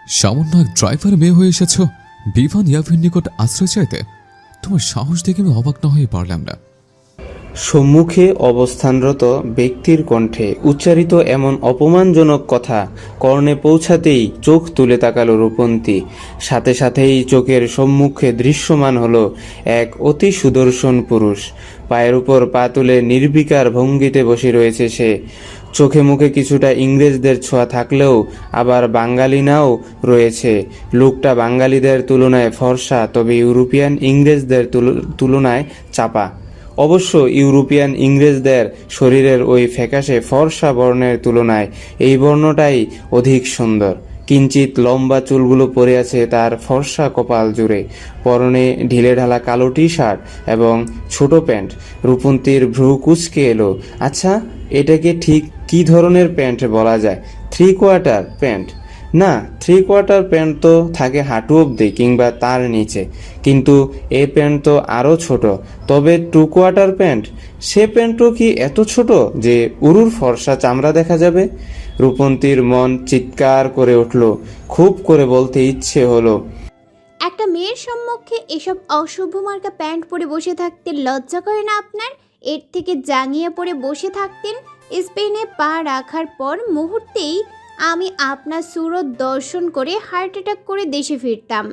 সামান্য এক ড্রাইভার মেয়ে হয়ে এসেছ বিভান ইয়াফের নিকট আশ্রয় চাইতে। তোমার সাহস দেখে আমি অবাক না হয়ে পারলাম না। সম্মুখে অবস্থানরত ব্যক্তির কণ্ঠে উচ্চারিত এমন অপমানজনক কথা কর্ণে পৌঁছাতেই চোখ তুলে তাকালো রূপন্তী। সাথে সাথেই চোখের সম্মুখে দৃশ্যমান হলো এক অতি সুদর্শন পুরুষ। পায়ের উপর পা তুলে নির্বিকার ভঙ্গিতে বসে রয়েছে সে। চোখে মুখে কিছুটা ইংরেজদের ছোঁয়া থাকলেও আবার বাঙালিনাও রয়েছে। লোকটা বাঙালিদের তুলনায় ফর্সা, তবে ইউরোপিয়ান ইংরেজদের তুলনায় চাপা। অবশ্য ইউরোপিয়ান ইংরেজদের শরীরের ওই ফ্যাকাশে ফর্সা বর্ণের তুলনায় এই বর্ণটাই অধিক সুন্দর। কিঞ্চিত লম্বা চুলগুলো পড়ে আছে তার ফর্সা কপাল জুড়ে। পরনে ঢিলেঢালা কালো টি শার্ট এবং ছোট প্যান্ট। রূপন্তীর ভ্রু কুঁচকে এলো। আচ্ছা, এটাকে ঠিক কী ধরনের প্যান্ট বলা যায়? 3/4 প্যান্ট? না, 3/4 প্যান্ট তো থাকে হাঁটু অবধি কিংবা তার নিচে, কিন্তু এই প্যান্ট তো আরও ছোট। তবে 2/4 প্যান্ট? সে প্যান্টও কি এত ছোট যে উরুর ফর্সা চামড়া দেখা যাবে? রূপন্তীর মন চিৎকার করে উঠল। খুব করে বলতে ইচ্ছে হলো, একটা মেয়ের সম্মুখে এসব অশুভ মার্কা প্যান্ট পরে বসে থাকতে লজ্জা করে না আপনার? এর থেকে জাঙ্গিয়া পরে বসে থাকতেন। স্পেনে পা রাখার পর মুহূর্তেই আমি আপনার সুরত দর্শন করে হার্ট অ্যাটাক করে দেশে ফিরতাম।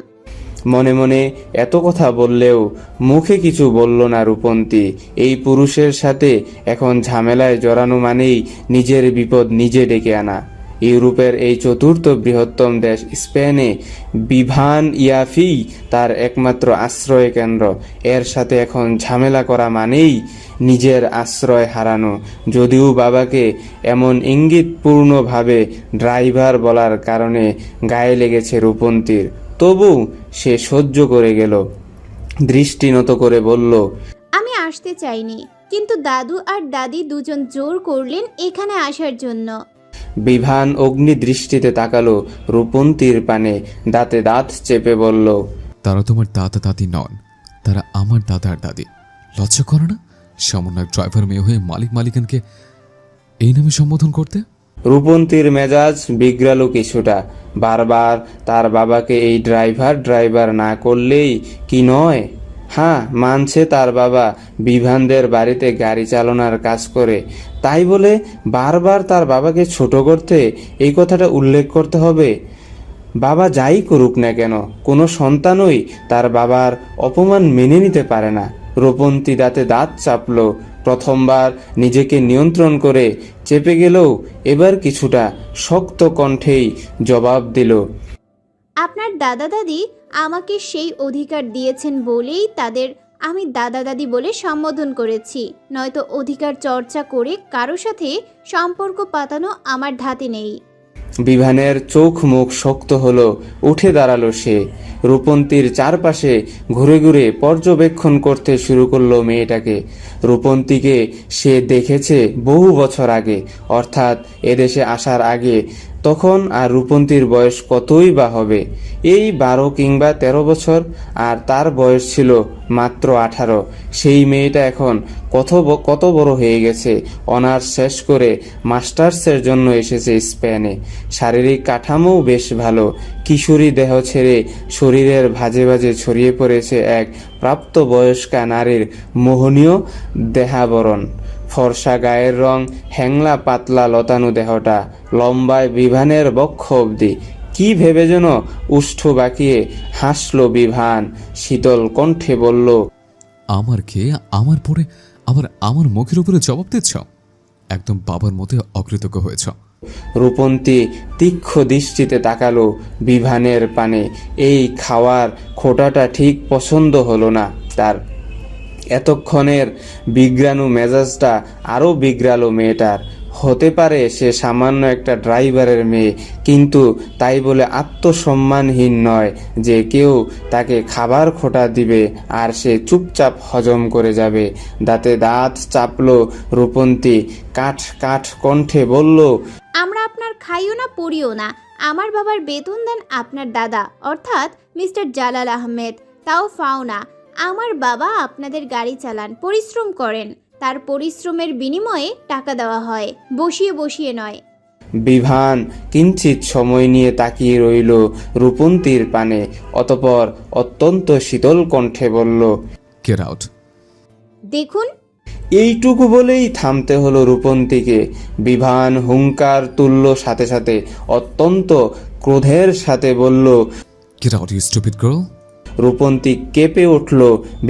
মনে মনে এত কথা বললেও মুখে কিছু বলল না রূপন্তী। এই পুরুষের সাথে এখন ঝামেলায় জড়ানো মানেই নিজের বিপদ নিজে ডেকে আনা। ইউরোপের এই চতুর্থ বৃহত্তম দেশ স্পেনে বিভান ইয়াফি তার একমাত্র আশ্রয় কেন্দ্র। এর সাথে এখন ঝামেলা করা মানেই নিজের আশ্রয় হারানো। যদিও বাবাকে এমন ইঙ্গিতপূর্ণভাবে ড্রাইভার বলার কারণে গায়ে লেগেছে রূপন্তীর, তবু সে সহ্য করে গেল। দৃষ্টি নত করে বলল, আমি আসতে চাইনি, কিন্তু দাদু আর দাদি দুজন জোর করলেন এখানে আসার জন্য। বিভান অগ্নি দৃষ্টিতে তাকালো রূপন্তীর পানে, দাঁতে দাঁত চেপে বলল, তারা তোমার দাদা দাদি নন, তারা আমার দাদা আর দাদি। লজ্জা করো না সামান্য এক ড্রাইভার মেয়ে হয়ে মালিক মালিকানকে এই নামে সম্বোধন করতে? রূপন্তীর মেজাজ বিগড়ালো কিছুটা। বারবার তার বাবাকে এই ড্রাইভার না করলেই কি নয়। হ্যাঁ, মানছে তার বাবা বিভানদের বাড়িতে গাড়ি চালানোর কাজ করে, তাই বলে বারবার তার বাবাকে ছোট করতে এই কথাটা উল্লেখ করতে হবে? বাবা যাই করুক না কেন, কোনো সন্তানই তার বাবার অপমান মেনে নিতে পারে না। রূপন্তী দাঁতে দাঁত চাপল। প্রথমবার নিজেকে নিয়ন্ত্রণ করে চেপে গেলেও এবার কিছুটা শক্ত কণ্ঠেই জবাব দিল, আপনার দাদা দাদি আমাকে সেই অধিকার দিয়েছেন বলেই তাদের আমি দাদা দাদি বলে সম্বোধন করেছি, নয়তো অধিকার চর্চা করে কারো সাথে সম্পর্ক পাতানো আমার ধাতে নেই। বিভানের চোখ মুখ শক্ত হলো। উঠে দাঁড়ালো সে। রূপন্তীর চারপাশে ঘুরে ঘুরে পর্যবেক্ষণ করতে শুরু করলো মেয়েটাকে। রূপন্তীকে সে দেখেছে বহু বছর আগে, অর্থাৎ এদেশে আসার আগে। তখন আর রূপন্তীর বয়স কতই বা হবে, এই 12 কিংবা 13 বছর, আর তার বয়স ছিল মাত্র 18। সেই মেয়েটা এখন কত বড় হয়ে গেছে। অনার্স শেষ করে মাস্টার্সের জন্য এসেছে স্পেনে। শারীরিক কাঠামোও বেশ ভালো। কিশোরী দেহ ছেড়ে শরীরের ভাজে ভাজে ছড়িয়ে পড়েছে এক প্রাপ্তবয়স্কা নারীর মোহনীয় দেহাবরণ। ফর্সা গায়ের রং, হ্যাংলা পাতলা লতানো দেহটা, লম্বায় বিভানের বক্ষ অবধি। কি ভেবে যেন উষ্ঠ বাঁকিয়ে হাসলো বিভান। শীতল কণ্ঠে বলল, আমার খেয়ে আমার পরে আবার আমার মুখের উপরে জবাব দিচ্ছ? একদম বাবার মতে অকৃতজ্ঞ হয়েছ। রূপন্তী তীক্ষ্ণ দৃষ্টিতে তাকালো বিভানের পানে। এই খাওয়ার খোঁটাটা ঠিক পছন্দ হলো না তার। এতক্ষণের বিগড়ানো মেজাজটা আরও বিগড়ালো মেয়েটার। হতে পারে সে সামান্য একটা ড্রাইভারের মেয়ে, কিন্তু তাই বলে আত্মসম্মানহীন নয় যে কেউ তাকে খাবার খোঁটা দিবে আর সে চুপচাপ হজম করে যাবে। দাঁতে দাঁত চাপলো রূপন্তী। কাঠ কণ্ঠে বলল, আমরা আপনার খাইও না পড়িও না। আমার বাবার বেতন দেন আপনার দাদা, অর্থাৎ মিস্টার জালাল আহমেদ, তাও ফাও না। আমার বাবা আপনাদের গাড়ি চালান, পরিশ্রম করেন, তার পরিশ্রমের বিনিময়ে টাকা দেওয়া হয়, বসিয়ে বসিয়ে নয়। বিভান কিঞ্চিত সময় নিয়ে তাকিয়ে রইল রূপন্তীর পানে, অতপর অত্যন্ত শীতল কণ্ঠে বলল, গেট আউট। দেখুন। এইটুকু বলেই থামতে হলো রূপন্তীকে। বিভান হুঙ্কার তুলল, সাথে সাথে অত্যন্ত ক্রোধের সাথে বলল, get out you stupid girl. Rupanti কেঁপে উঠল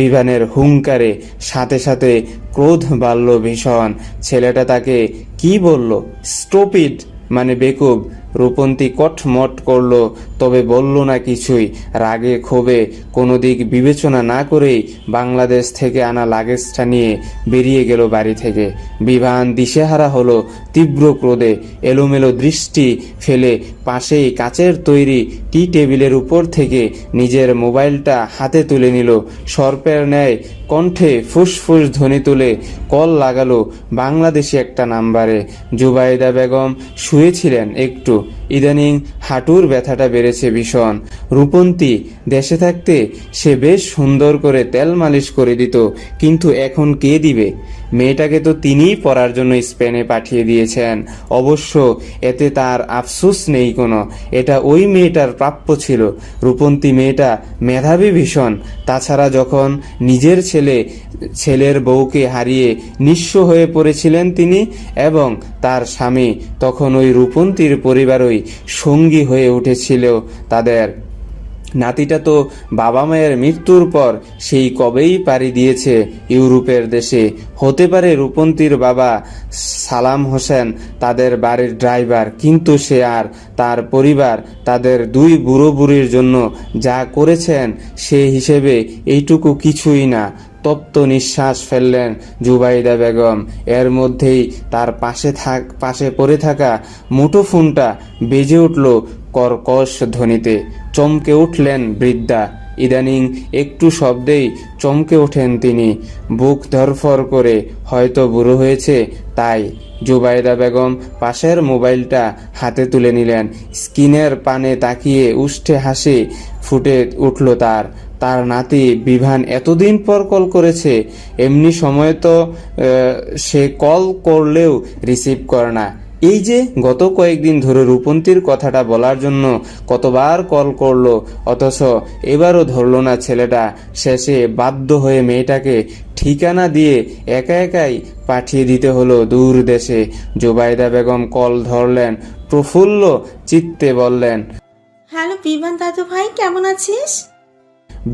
বিভানের হুঙ্কারে, সাথে সাথে ক্রোধ বাড়ল ভীষণ। ছেলেটা তাকে কি বলল? স্টুপিড মানে বেকুব। রূপন্তী কটমট করল, তবে বলল না কিছুই। রাগে ক্ষোভে কোনো দিক বিবেচনা না করেই বাংলাদেশ থেকে আনা লাগেজটা নিয়ে বেরিয়ে গেল বাড়ি থেকে। বিভান দিশেহারা হলো তীব্র ক্রোধে, এলোমেলো দৃষ্টি ফেলে পাশেই কাচের তৈরি টি টেবিলের উপর থেকে নিজের মোবাইলটা হাতে তুলে নিল। সর্পের ন্যায় কণ্ঠে ফুসফুস ধ্বনি তুলে কল লাগালো বাংলাদেশি একটা নাম্বারে। জুবাইদা বেগম শুয়েছিলেন একটু, ইদানিং হাঁটুর ব্যথাটা বেড়েছে ভীষণ। রূপন্তী দেশে থাকতে সে বেশ সুন্দর করে তেল মালিশ করে দিত, কিন্তু এখন কে দিবে? মেয়েটাকে তো তিনিই পড়ার জন্য স্পেনে পাঠিয়ে দিয়েছেন। অবশ্য এতে তার আফসোস নেই কোনো, এটা ওই মেয়েটার প্রাপ্য ছিল। রূপন্তী মেয়েটা মেধাবী ভীষণ। তাছাড়া যখন নিজের ছেলের বউকে হারিয়ে নিঃস্ব হয়ে পড়েছিলেন তিনি এবং তার স্বামী, তখন ওই রূপন্তীর পরিবারই সঙ্গী হয়ে উঠেছিল তাদের। নাতিটা তো বাবা মায়ের মৃত্যুর পর সেই কবেই পাড়ি দিয়েছে ইউরোপের দেশে। হতে পারে রূপন্তীর বাবা সালাম হোসেন তাদের বাড়ির ড্রাইভার, কিন্তু সে আর তার পরিবার তাদের দুই বুড়ো বুড়ির জন্য যা করেছেন সে হিসেবে এইটুকু কিছুই না। তপ্ত নিঃশ্বাস ফেললেন জুবাইদা বেগম। এর মধ্যেই তার পাশে পড়ে থাকা মুঠোফোনটা বেজে উঠল কর্কশ ধ্বনিতে। চমকে উঠলেন বৃদ্ধা। ইদানিং একটু শব্দেই চমকে ওঠেন তিনি, বুক ধরফর করে। হয়তো বুড়ো হয়েছে তাই। জুবাইদা বেগম পাশের মোবাইলটা হাতে তুলে নিলেন। স্ক্রিনের পানে তাকিয়ে উষ্ঠে হাসি ফুটে উঠল তার নাতি বিভান এতদিন পর কল করেছে। এমনি সময় তো সে কল করলেও রিসিভ করে না। এই যে গত কয়েকদিন ধরে রূপন্তীর কথাটা বলার জন্য কতবার কল করলো, অথচ এবারও ধরল না ছেলেটা। শেষে বাধ্য হয়ে মেয়েটাকে ঠিকানা দিয়ে একা একাই পাঠিয়ে দিতে হলো দূর দেশে। জুবাইদা বেগম কল ধরলেন, প্রফুল্ল চিত্তে বললেন, হ্যালো বিমান দাদু ভাই, কেমন আছিস?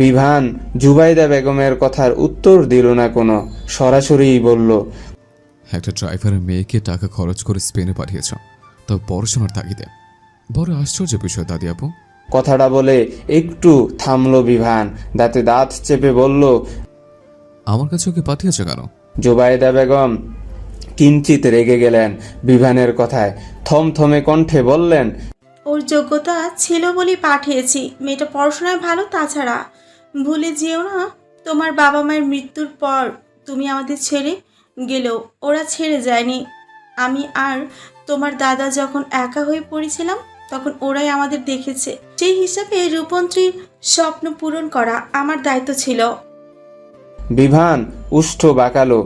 বিভান জুবাইদা বেগমের কথার উত্তর দিল না কোনো, সরাসরিই বলল, একটা ড্রাইভারের মেয়েকে টাকা খরচ করে স্পেনে পাঠিয়েছ, তবে পড়াশোনার তাগিদে। বড় আশ্চর্য বিষয় দাদি আপু। কথাটা বলে একটু থামলো বিভান, দাঁতে দাঁত চেপে বলল, আমার কাছে ওকে পাঠিয়েছ কেন? জুবাইদা বেগম কিঞ্চিত রেগে গেলেন বিভানের কথায়, থমথমে কণ্ঠে বললেন, ওর যোগ্যতা ছিল বলেই পাঠিয়েছি। মেয়েটা পড়াশোনায় ভালো, তাছাড়া ভুলে যেও না তোমার বাবা মায়ের মৃত্যুর পর তুমি আমাদের ছেড়ে গেলেও ওরা ছেড়ে যায়নি। আমি আর তোমার দাদা যখন একা হয়ে পড়েছিলাম তখন ওরাই আমাদের দেখেছে। সেই হিসাবে রূপন্তীর স্বপ্ন পূরণ করা আমার দায়িত্ব ছিল। বিভান উষ্ঠ বাঁকালো,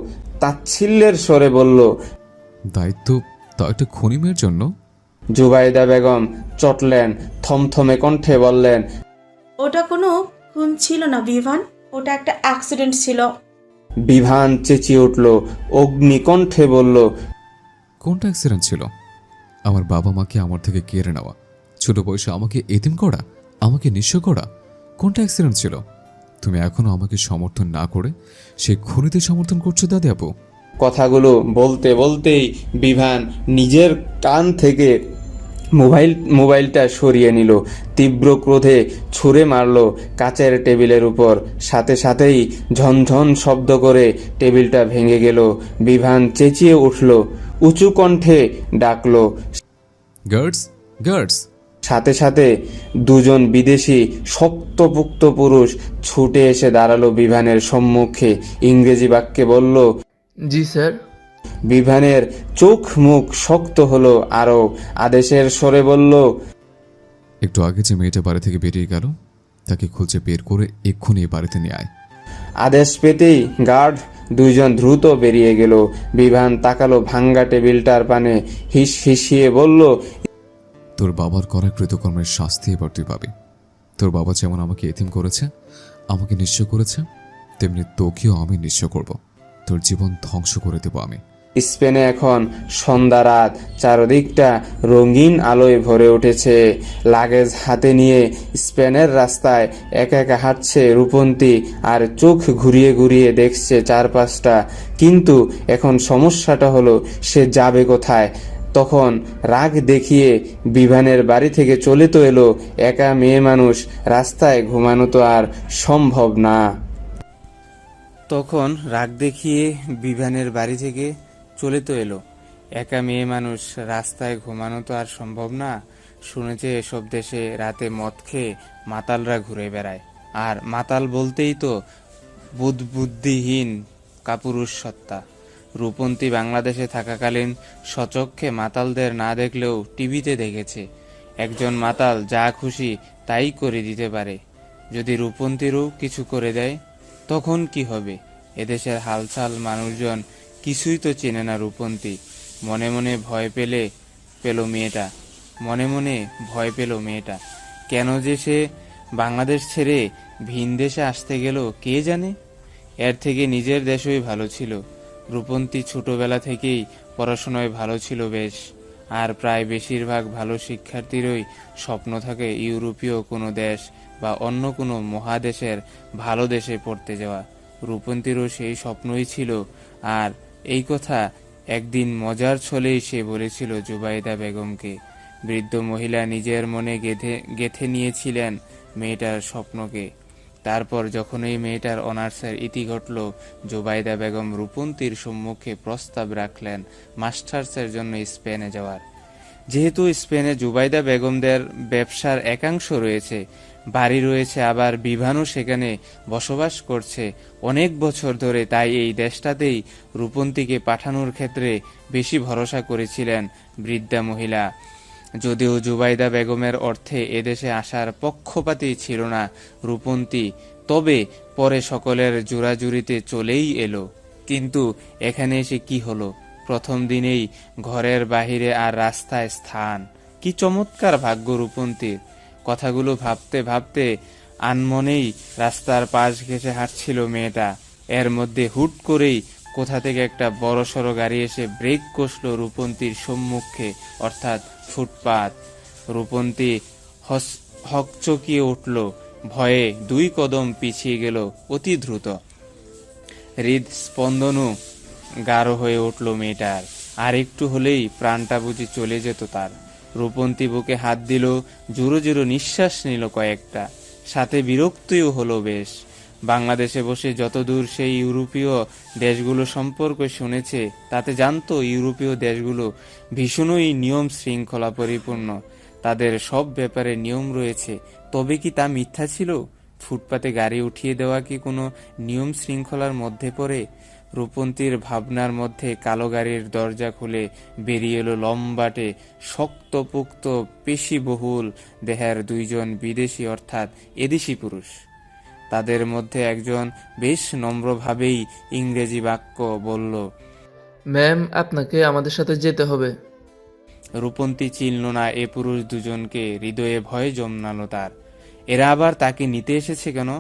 তাচ্ছিল্যের স্বরে বলল, দায়িত্ব তা একটা খুনি মেয়ের জন্য? জুবাইদা বেগম চটলেন, থমথমে কণ্ঠে বললেন, ওটা কোনো খুন ছিল না বিভান, ওটা একটা অ্যাক্সিডেন্ট ছিল। বিভান চেঁচিয়ে উঠল, অগ্নিকণ্ঠে বলল, কোনটা অ্যাক্সিডেন্ট ছিল? আমার বাবা মাকে আমার থেকে কেড়ে নেওয়া, ছোট বয়সে আমাকে এতিম করা, আমাকে নিঃস্ব করা, কোনটা অ্যাক্সিডেন্ট ছিল? তুমি এখনো আমাকে সমর্থন না করে সেই খুনিতে সমর্থন করছো দাদি আপু? কথাগুলো বলতে বলতেই বিভান নিজের কান থেকে মোবাইলটা সরিয়ে নিল, তীব্র ক্রোধে ছুঁড়ে মারল কাচের টেবিলের উপর। সাথে সাথেই ঝনঝন শব্দ করে টেবিলটা ভেঙে গেল। বিভান চেঁচিয়ে উঠল, উঁচু কণ্ঠে ডাকল, গার্ডস, গার্ডস! সাথে সাথে দুজন বিদেশি শক্তপোক্ত পুরুষ ছুটে এসে দাঁড়ালো বিভানের সম্মুখে। ইংরেজি বাক্যে বলল, জি স্যার। বিভানের চোখ মুখ শক্ত হলো আরো, আদেশের স্বরে বলল, একটু আগে যে মেয়েটা বাড়ি থেকে বেরিয়ে গেল তাকে খুঁজে বের করে এক্ষুনি এই বাড়িতে নিয়ে আয়। আদেশ পেতেই গার্ড দুইজন দ্রুত বেরিয়ে গেল। বিভান তাকালো ভাঙ্গা টেবিলটার পানে, হিস হিসিয়ে বলল, তোর বাবার করা কৃতকর্মের শাস্তি এবার তুই পাবি। তোর বাবা যেমন আমাকে এতিম করেছে, আমাকে নিঃস্ব করেছে, তেমনি তোকেও আমি নিঃস্ব করব। তোর জীবন ধ্বংস করে দেব আমি। স্পেনে এখন সন্ধ্যা রাত, চারদিকটা রঙিন আলোয় ভরে উঠেছে। লাগেজ হাতে নিয়ে স্পেনের রাস্তায় একা একা হাঁটছে রূপন্তী, আর চোখ ঘুরিয়ে ঘুরিয়ে দেখছে চারপাশটা। কিন্তু এখন সমস্যাটা হলো, সে যাবে কোথায়? তখন রাগ দেখিয়ে বিভানের বাড়ি থেকে চলে তো এলো, একা মেয়ে মানুষ, রাস্তায় ঘুমানো তো আর সম্ভব না। তখন রাগ দেখিয়ে বিভানের বাড়ি থেকে চলে তো এলো, একা মেয়ে মানুষ, রাস্তায় ঘুমানো তো আর সম্ভব না। শুনেছে এসব দেশে রাতে মদ খেয়ে মাতালরা ঘুরে বেড়ায়, আর মাতাল বলতেই তো বুদ্ধিহীন কাপুরুষ সত্তা। রূপন্তী বাংলাদেশে থাকাকালীন সচক্ষে মাতালদের না দেখলেও টিভিতে দেখেছে, একজন মাতাল যা খুশি তাই করে দিতে পারে। যদি রূপন্তীরও কিছু করে দেয় তখন কি হবে? এদেশের হালচাল মানুষজন কিছুই তো চেনে না রূপন্তী। মনে মনে ভয় পেল মেয়েটা। কেন যে সে বাংলাদেশ ছেড়ে ভিন দেশে আসতে গেল কে জানে। এর থেকে নিজের দেশই ভালো ছিল। রূপন্তী ছোটবেলা থেকেই পড়াশোনায় ভালো ছিল বেশ, আর প্রায় বেশিরভাগ ভালো শিক্ষার্থীরই স্বপ্ন থাকে ইউরোপীয় কোনো দেশ বা অন্য কোনো মহাদেশের ভালো দেশে পড়তে যাওয়া। রূপন্তীরও সেই স্বপ্নই ছিল, আর এই কথা একদিন মজার ছলেই সে বলেছিল জুবাইদা বেগমকে। বৃদ্ধ মহিলা নিজের মনে গেঁথে নিয়েছিলেন মেয়েটার স্বপ্নকে। তারপর যখন এই মেয়েটার অনার্সের ইতি ঘটল, জুবাইদা বেগম রূপন্তীর সম্মুখে প্রস্তাব রাখলেন মাস্টার্সের জন্য স্পেনে যাওয়ার। যেহেতু স্পেনে জুবাইদা বেগমদের ব্যবসার একাংশ রয়েছে, বাড়ি রয়েছে, আবার বিভানও সেখানে বসবাস করছে অনেক বছর ধরে, তাই এই দেশটাতেই রূপন্তীকে পাঠানোর ক্ষেত্রে বেশি ভরসা করেছিলেন বৃদ্ধা মহিলা। যদিও জুবাইদা বেগমের অর্থে এদেশে আসার পক্ষপাতী ছিল না রূপন্তী, তবে পরে সকলের জোরাজুরিতে চলেই এলো। কিন্তু এখানে এসে কি হলো? প্রথম দিনেই ঘরের বাহিরে আর রাস্তায় স্থান। কি চমৎকার ভাগ্য রূপন্তীর! কথাগুলো ভাবতে ভাবতে আনমনেই রাস্তার পাশ ঘেঁষে হাঁটছিল মেয়েটা। এর মধ্যে হুট করেই কোথা থেকে একটা বড়সড় গাড়ি এসে ব্রেক কষল রূপন্তীর সম্মুখে, অর্থাৎ ফুটপাত। রূপন্তী হকচকিয়ে উঠল, ভয়ে 2 কদম পিছিয়ে গেল অতি দ্রুত। হৃদস্পন্দনও গাঢ় হয়ে উঠল মেয়েটার, আর একটু হলেই প্রাণটা বুঝি চলে যেত তার। রূপন্তী বুকে হাত দিল, জোরে জোরে নিঃশ্বাস নিল কয়েকটা, সাথে বিরক্তিও হলো বেশ। বাংলাদেশে বসে যতদূর সেই ইউরোপীয় দেশগুলো সম্পর্কে শুনেছে, তাতে জানতো ইউরোপীয় দেশগুলো ভীষণই নিয়ম শৃঙ্খলা পরিপূর্ণ, তাদের সব ব্যাপারে নিয়ম রয়েছে। তবে কি তা মিথ্যা ছিল? ফুটপাতে গাড়ি উঠিয়ে দেওয়া কি কোনো নিয়ম শৃঙ্খলার মধ্যে পড়ে? রূপন্তীর ভাবনার মধ্যে কালো গাড়ির দরজা খুলে বেরিয়ে এলো লম্বাটে শক্তপোক্ত পেশিবহুল দেহের 2 জন বিদেশি অর্থাৎ এদেশি পুরুষ। তাদের মধ্যে একজন বেশ নম্রভাবেই ইংরেজি বাক্য বলল, ম্যাম, আপনাকে আমাদের সাথে যেতে হবে। রূপন্তী চিনল না এ পুরুষ দুজনকে, হৃদয়ে ভয় জন্মালো তার। এরা আবার তাকে নিতে এসেছে কেন?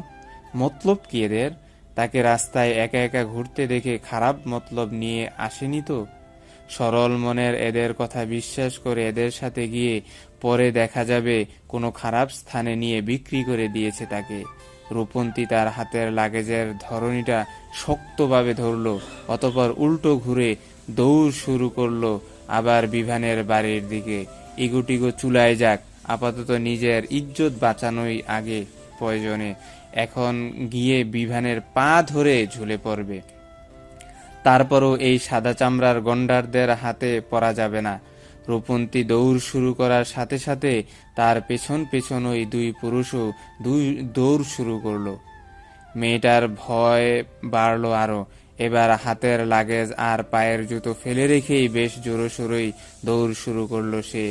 মতলব কি এদের? তাকে রাস্তায় একা একা ঘুরতে দেখে খারাপ মতলব নিয়ে আসেনি তো? সরল মনের এদের কথা বিশ্বাস করে এদের সাথে গিয়ে পরে দেখা যাবে কোনো খারাপ স্থানে নিয়ে বিক্রি করে দিয়েছে তাকে। রূপন্তী তার হাতের লাগেজের ধরনীটা শক্তভাবে ধরল, অতঃপর উল্টো ঘুরে দৌড় শুরু করলো আবার বিভানের বাড়ির দিকে। ইগুটিগো চুলায় যাক, আপাতত নিজের ইজ্জত বাঁচানোই আগে প্রয়োজনে। এখন গিয়ে বিভানের পা ধরে ঝুলে পড়বে, তারপরও এই সাদা চামড়ার গন্ডারদের হাতে পড়া যাবে না। রূপন্তী দৌড় শুরু করার সাথে সাথে তার পেছন পেছন ওই 2 পুরুষও দৌড় শুরু করলো। মেয়েটার ভয় বাড়লো আরো। এবার হাতের লাগেজ আর পায়ের জুতো ফেলে রেখেই বেশ জোরসোরই দৌড় শুরু করলো সে।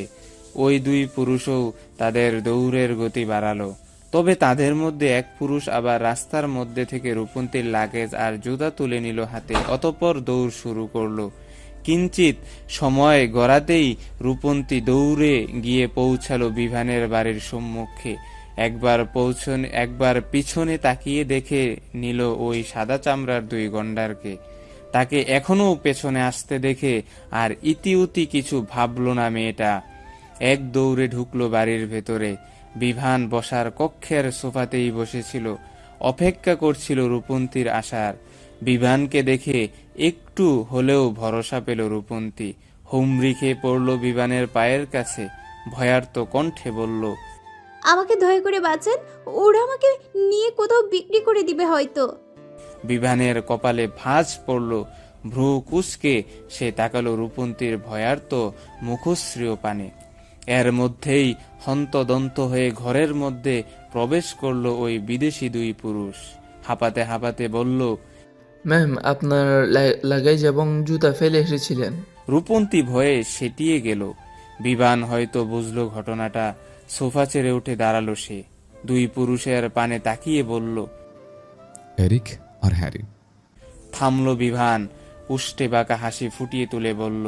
ওই 2 পুরুষও তাদের দৌড়ের গতি বাড়ালো। তবে তাদের মধ্যে এক পুরুষ আবার রাস্তার মধ্যে থেকে রূপন্তীর লাগেজ আর জুতা তুলে নিল হাতে, অতঃপর দৌড় শুরু করলো। কিঞ্চিত সময় গড়াতেই রূপন্তী দৌড়ে গিয়ে পৌঁছালো বিভানের বাড়ির সম্মুখে। একবার পিছনে তাকিয়ে দেখে নিল ওই সাদা চামড়ার দুই গন্ডারকে। তাকে এখনো পেছনে আসতে দেখে আর ইতিউতি কিছু ভাবল না মেয়েটা। এক দৌড়ে ঢুকলো বাড়ির ভেতরে। বিভান বসার কক্ষের সোফাতেই বসেছিল, অপেক্ষা করছিল রূপন্তীর আসার। বিভানকে দেখে একটু হলেও ভরসা পেল রূপন্তী। হুমড়ি খেয়ে পড়ল বিভানের পায়ের কাছে, ভয়ার্ত কণ্ঠে বলল, আমাকে দয়া করে বাঁচান, ওরা আমাকে নিয়ে কোথাও বিক্রি করে দিবে হয়তো। বিভানের কপালে ভাঁজ পড়ল। ভ্রু কুঁচকে সে তাকালো রূপন্তীর ভয়ার্ত মুখশ্রীয় পানে। এর মধ্যেই হন্তদন্ত হয়ে ঘরের মধ্যে প্রবেশ করলো ওই বিদেশি দুই পুরুষ। হাঁপাতে হাঁপাতে বলল, ম্যাম, আপনার লাগেজ এবং জুতা ফেলে এসেছিলেন। রূপন্তী ভয়ে সেটিয়ে গেল। বিভান হয়তো বুঝলো ঘটনাটা। সোফা ছেড়ে উঠে দাঁড়ালো সে। দুই পুরুষের পানে তাকিয়ে বলল, এরিক আর হ্যারি। থামলো বিভান, উষ্টে বাঁকা হাসি ফুটিয়ে তুলে বলল,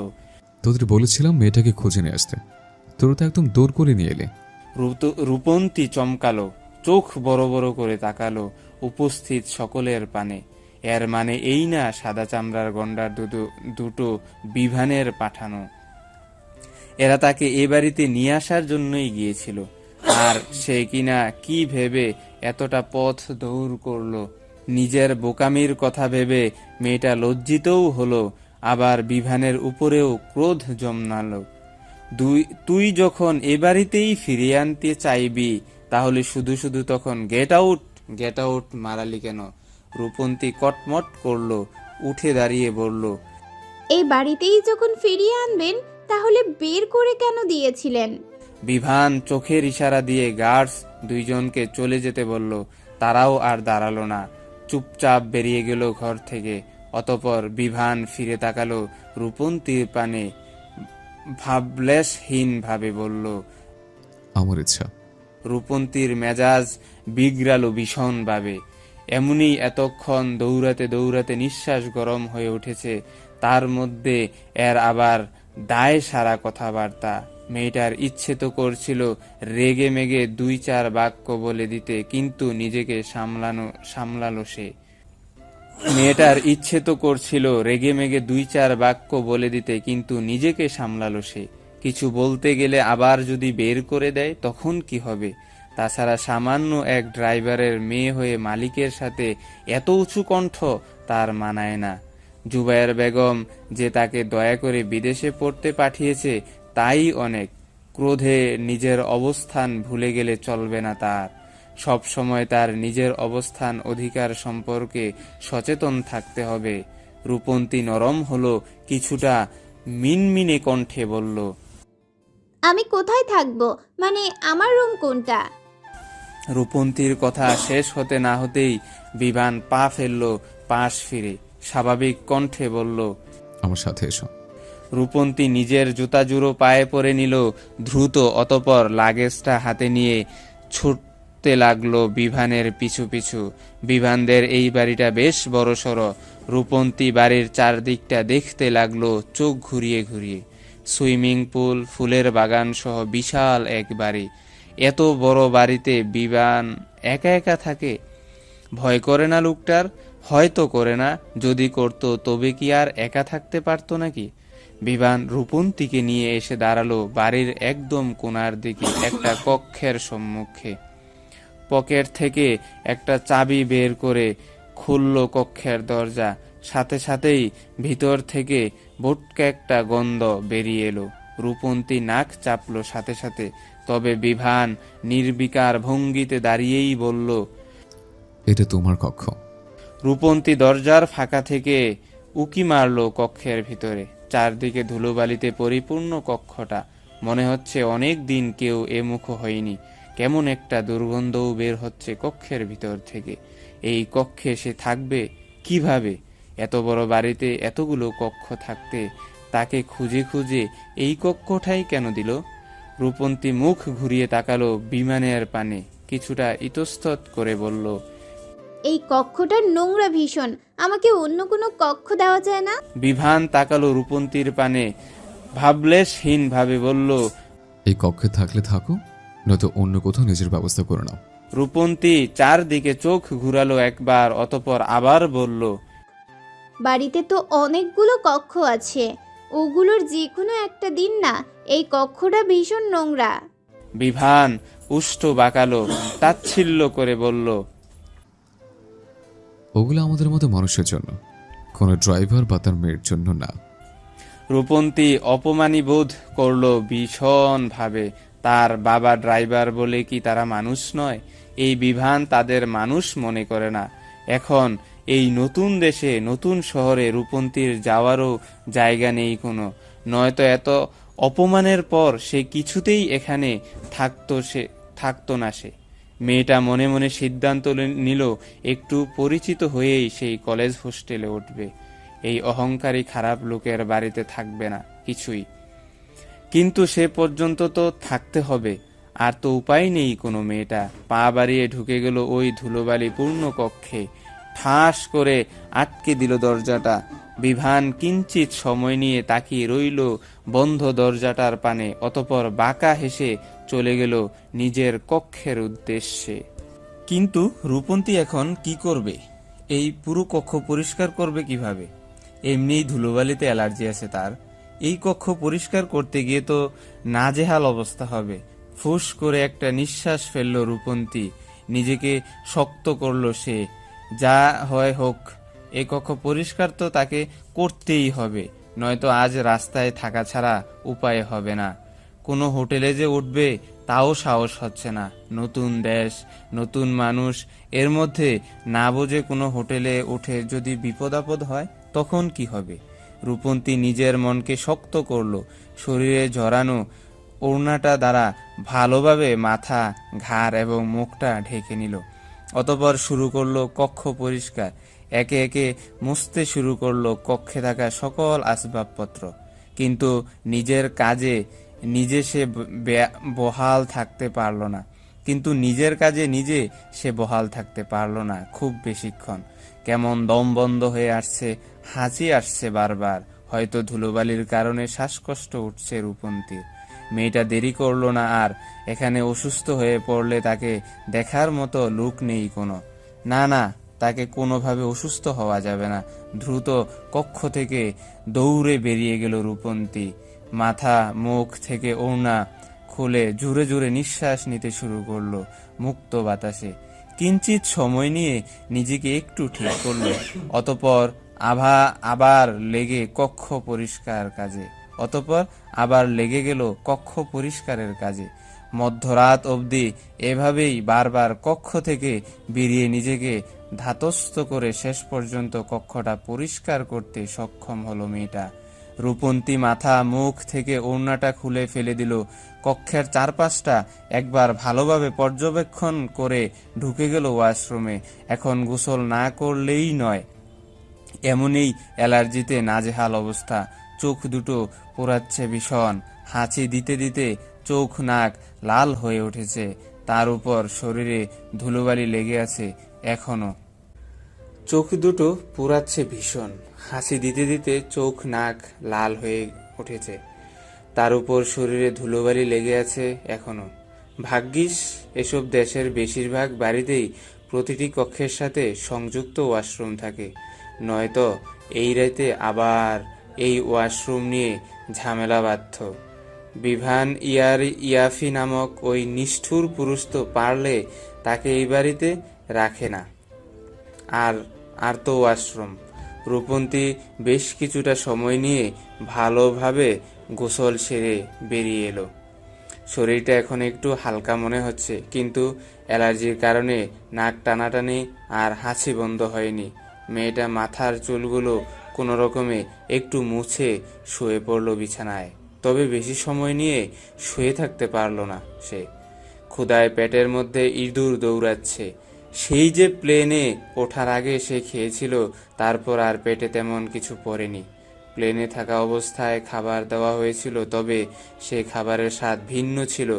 তোদের বলেছিলাম মেয়েটাকে খুঁজে নিয়ে আসতে, তোরা তো একদম দৌড় করে নিয়ে এলে। রূপন্তী চমকালো, চোখ বড় বড় করে তাকালো উপস্থিত সকলের পানে। এর মানে এই না সাদা চামড়ার গন্ডার দুটো বিভানের পাঠানো। এরা তাকে এ বাড়িতে নিয়ে আসার জন্যই গিয়েছিল। আর সে কিনা কি ভেবে এতটা পথ দৌড় করলো। নিজের বোকামির কথা ভেবে মেয়েটা লজ্জিতও হলো, আবার বিভানের উপরেও ক্রোধ জন্মালো। তুই যখন এ বাড়িতেই ফিরিয়ে আনতে চাইবি, তাহলে শুধু শুধু তখন গেট আউট মারালি কেন? রূপন্তী কটমট করলো, উঠে দাঁড়িয়ে বলল, এই বাড়িতেই যখন ফিরিয়ে আনবেন তাহলে বের করে কেন দিয়েছিলেন? বিভান চোখের ইশারা দিয়ে গার্ডস দুইজনকে চলে যেতে বলল। তারাও আর দাঁড়ালো না, চুপচাপ বেরিয়ে গেল ঘর থেকে। অতঃপর বিভান ফিরে তাকালো রূপন্তীর পানে, ভাবলেশহীন ভাবে বলল, আমার ইচ্ছা। রূপন্তীর মেজাজ বিগড়ালো ভীষণ ভাবে। এমনি এতক্ষণ দৌড়াতে দৌড়াতে নিঃশ্বাস গরম হয়ে উঠেছে, তার মধ্যে এর আবার দায় সারা কথাবার্তা। মেয়েটার ইচ্ছে তো করছিল রেগে মেগে দুই চার বাক্য বলে দিতে, কিন্তু নিজেকে সামলালো সে। মেয়েটার ইচ্ছে তো করছিল রেগে মেগে দুই চার বাক্য বলে দিতে, কিন্তু নিজেকে সামলালো সে। কিছু বলতে গেলে আবার যদি বের করে দেয় তখন কি হবে? তাছাড়া সামান্য এক ড্রাইভারের মেয়ে হয়ে মালিকের সাথে এত উঁচু কণ্ঠ তার মানায় না। জুবায়ের বেগম যে তাকে দয়া করে বিদেশে পড়তে পাঠিয়েছে তাই অনেক। ক্রোধে নিজের অবস্থান ভুলে গেলে চলবে না তার। সব সময় তার নিজের অবস্থান অধিকার সম্পর্কে সচেতন থাকতে হবে। রূপন্তী নরম হলো, কিছুটা মিনমিনে কণ্ঠে বলল, আমি কোথায় থাকবো? মানে আমার রুম কোনটা? রূপন্তীর কথা শেষ হতে না হতেই বিভান পা ফেলল পাশ ফিরে, স্বাভাবিক কণ্ঠে বলল, আমার সাথে এসো। রূপন্তী নিজের জুতা জুড়ো পায়ে পরে নিল দ্রুত। অতঃপর লাগেজটা হাতে নিয়ে ছুটতে লাগলো বিভানের পিছু পিছু। বিভানদের এই বাড়িটা বেশ বড়সড়। রূপন্তী বাড়ির চারদিকটা দেখতে লাগলো চোখ ঘুরিয়ে ঘুরিয়ে। সুইমিং পুল, ফুলের বাগান সহ বিশাল এক বাড়ি। এত বড় বাড়িতে বিভান একা একা থাকে? ভয় করে না লোকটার? হয়তো করে না। যদি করতো তবে কি আর একা থাকতে পারতো নাকি? বিভান রূপন্তীকে নিয়ে এসে দাঁড়ালো বাড়ির একদম কোণার দিকে একটা কক্ষের সম্মুখে। পকেট থেকে একটা চাবি বের করে খুলল কক্ষের দরজা। সাথে সাথেই ভিতর থেকে বোটকা একটা গন্ধ বেরিয়ে এলো। রূপন্তী নাক চাপলো সাথে সাথে। তবে বিভান নির্বিকার ভঙ্গিতে দাঁড়িয়েই বলল, এটা তোমার কক্ষ। রূপন্তী দরজার ফাঁকা থেকে উকি মারল কক্ষের ভিতরে। চারদিকে ধুলোবালিতে পরিপূর্ণ কক্ষটা। মনে হচ্ছে অনেক দিন কেউ এ মুখ হয়নি। কেমন একটা দুর্গন্ধও বের হচ্ছে কক্ষের ভিতর থেকে। এই কক্ষে সে থাকবে কিভাবে? এত বড় বাড়িতে এতগুলো কক্ষ থাকতে তাকে খুঁজে খুঁজে এই কক্ষটাই কেন দিল? রূপন্তী মুখ ঘুরিয়ে তাকালো বিমানের পানে। কিছুটা ইতস্তত করে বলল, এই কক্ষটা নোংরা ভীষণ, আমাকে অন্য কোনো কক্ষ দেওয়া যায় না? বিভান তাকালো রূপন্তীর পানে, ভাবলেশহীন ভাবে বলল। এই কক্ষে থাকলে থাকো, নয়তো অন্য কোথাও নিজের ব্যবস্থা করে নাও। রূপন্তী চারদিকে চোখ ঘুরালো একবার, অতঃপর আবার বলল, বাড়িতে তো অনেকগুলো কক্ষ আছে, ওগুলোর যে কোনো একটা দিন না, এই কক্ষটা ভীষণ নোংরা। বিভান উষ্ঠ বাঁকালো, তাচ্ছিল্য করে বলল, ওগুলো আমাদের মতো মানুষের জন্য, কোনো ড্রাইভার বা তার মেয়ের জন্য না। রূপন্তী অপমানী বোধ করল ভীষণ ভাবে। তার বাবা ড্রাইভার বলে কি তারা মানুষ নয়? এই বিভান তাদের মানুষ মনে করে না। এখন এই নতুন দেশে, নতুন শহরে রূপন্তীর যাওয়ারও জায়গা নেই কোনো। নয়তো এত অপমানের পর সে কিছুতেই এখানে থাকতো না সে। মেয়েটা মনে মনে সিদ্ধান্ত নিল একটু পরিচিত হয়েই সেই কলেজ হোস্টেলে উঠবে। এই অহংকারী খারাপ লোকের বাড়িতে থাকবে না কিছুই। কিন্তু সে পর্যন্ত তো থাকতে হবে, আর তো উপায় নেই কোনো। মেয়েটা পা বাড়িয়ে ঢুকে গেল ওই ধুলোবালি পূর্ণ কক্ষে, ঠাস করে আটকে দিল দরজাটা। বিভান কিঞ্চিত সময় নিয়ে তাকিয়ে রইল বন্ধ দরজাটার পানে, অতঃপর বাঁকা হেসে চলে গেল নিজের কক্ষের উদ্দেশ্যে। কিন্তু রূপন্তী এখন কি করবে? এই পুরো কক্ষ পরিষ্কার করবে কিভাবে? এমনিই ধুলোবালিতে অ্যালার্জি আছে তার, এই কক্ষ পরিষ্কার করতে গিয়ে তো নাজেহাল অবস্থা হবে। ফুস করে একটা নিঃশ্বাস ফেলল রূপন্তী, নিজেকে শক্ত করল সে। যা হয় হোক, এই কক্ষ পরিষ্কার তো তাকে করতেই হবে, নয়তো আজ রাস্তায় থাকা ছাড়া উপায় হবে না। কোনো হোটেলে যে উঠবে তাও সাহস হচ্ছে না। নতুন দেশ, নতুন মানুষ, এর মধ্যে না বুঝে কোনো হোটেলে উঠে যদি বিপদ আপদ হয় তখন কি হবে? রূপন্তী নিজের মনকে শক্ত করল, শরীরে জড়ানো ওড়নাটা দ্বারা ভালোভাবে মাথা, ঘাড় এবং মুখটা ঢেকে নিল। অতঃপর শুরু করলো কক্ষ পরিষ্কার। একে একে মুছতে শুরু করলো কক্ষে থাকা সকল আসবাবপত্র। কিন্তু নিজের কাজে নিজে সে বহাল থাকতে পারল না। খুব বেশিক্ষণ। কেমন দম বন্ধ হয়ে আসছে, হাঁচি আসছে বারবার। হয়তো ধুলোবালির কারণে শ্বাসকষ্ট উঠছে রূপন্তীর। মেয়েটা দেরি করলো না আর। এখানে অসুস্থ হয়ে পড়লে তাকে দেখার মতো লোক নেই কোনো। না, তাকে কোনোভাবে অসুস্থ হওয়া যাবে না। দ্রুত কক্ষ থেকে দৌড়ে বেরিয়ে গেল রূপন্তী। মাথা মুখ থেকে ওড়না খুলে জোরে জোরে নিঃশ্বাস নিতে শুরু করলো মুক্ত বাতাসে। কিঞ্চিত সময় নিয়ে নিজেকে একটু ঠিক করলো, অতঃপর আবার লেগে গেল কক্ষ পরিষ্কারের কাজে। মধ্যরাত অবধি এভাবেই বারবার কক্ষ থেকে বেরিয়ে নিজেকে ধাতস্থ করে শেষ পর্যন্ত কক্ষটা পরিষ্কার করতে সক্ষম হলো মেয়েটা। রূপন্তী মাথা মুখ থেকে ওড়নাটা খুলে ফেলে দিল। কক্ষের চারপাশটা একবার ভালোভাবে পর্যবেক্ষণ করে ঢুকে গেল ওয়াশরুমে। এখন গোসল না করলেই নয়, এমনই অ্যালার্জিতে নাজেহাল অবস্থা। চোখ দুটো পোড়াচ্ছে ভীষণ, হাঁচি দিতে দিতে চোখ নাক লাল হয়ে উঠেছে। তার উপর শরীরে ধুলোবালি লেগে আছে এখনো। চোখ দুটো পোড়াচ্ছে ভীষণ, হাসি দিতে দিতে চোখ নাক লাল হয়ে উঠেছে। তার উপর শরীরে ধুলোবালি লেগে আছে এখনো। ভাগ্যিস এসব দেশের বেশিরভাগ বাড়িতেই প্রতিটি কক্ষের সাথে সংযুক্ত ওয়াশরুম থাকে, নয়তো এই রাতে আবার এই ওয়াশরুম নিয়ে ঝামেলা বাধ্য। বিভান ইয়াফি নামক ওই নিষ্ঠুর পুরুষ তো পারলে তাকে এই বাড়িতে রাখে না। আর তো ওয়াশরুম। রূপন্তী বেশ কিছুটা সময় নিয়ে ভালোভাবে গোসল সেরে বেরিয়ে এলো। শরীরটা এখন একটু হালকা মনে হচ্ছে, কিন্তু অ্যালার্জির কারণে নাক টানাটানি আর হাঁচি বন্ধ হয়নি। মেয়েটা মাথার চুলগুলো কোনো রকমে একটু মুছে শুয়ে পড়ল বিছানায়। তবে বেশি সময় নিয়ে শুয়ে থাকতে পারল না সে। ক্ষুধায় পেটের মধ্যে ইঁদুর দৌড়াচ্ছে। সেই যে প্লেনে ওঠার আগে সে খেয়েছিল, তারপর আর পেটে তেমন কিছু পড়েনি। প্লেনে থাকা অবস্থায় খাবার দেওয়া হয়েছিল, তবে সে খাবারের স্বাদ ভিন্ন ছিল,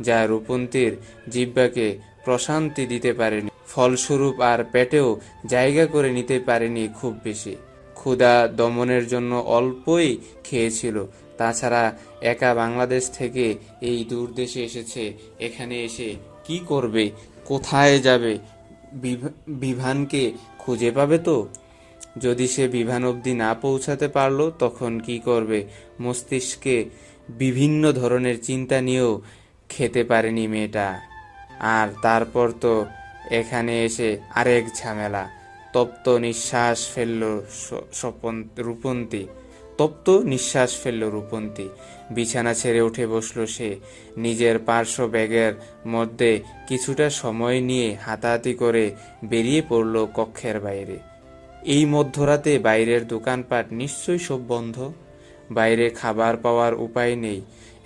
যা রূপন্তীর জিহ্বাকে প্রশান্তি দিতে পারেনি, ফলস্বরূপ আর পেটেও জায়গা করে নিতে পারেনি খুব বেশি। ক্ষুধা দমনের জন্য অল্পই খেয়েছিল। তাছাড়া একা বাংলাদেশ থেকে এই দূর দেশে এসেছে, এখানে এসে কি করবে, কোথায় যাবে? বিভানকে খুঁজে পাবে তো? যদি সে বিভান অবধি না পৌঁছাতে পারলো তখন কি করবে? মস্তিষ্কে বিভিন্ন ধরনের চিন্তা নিয়েও খেতে পারেনি মেয়েটা। আর তারপর তো এখানে এসে আরেক ঝামেলা। তপ্ত নিঃশ্বাস ফেলল রূপন্তী। তপ্ত নিঃশ্বাস ফেলল রূপন্তী। বিছানা ছেড়ে উঠে বসল সে। নিজের পার্শ্ব ব্যাগের মধ্যে কিছুটা সময় নিয়ে হাতাহাতি করে বেরিয়ে পড়ল কক্ষের বাইরে। এই মধ্যরাতে বাইরের দোকানপাট নিশ্চয়ই সব বন্ধ। বাইরে খাবার পাওয়ার উপায় নেই।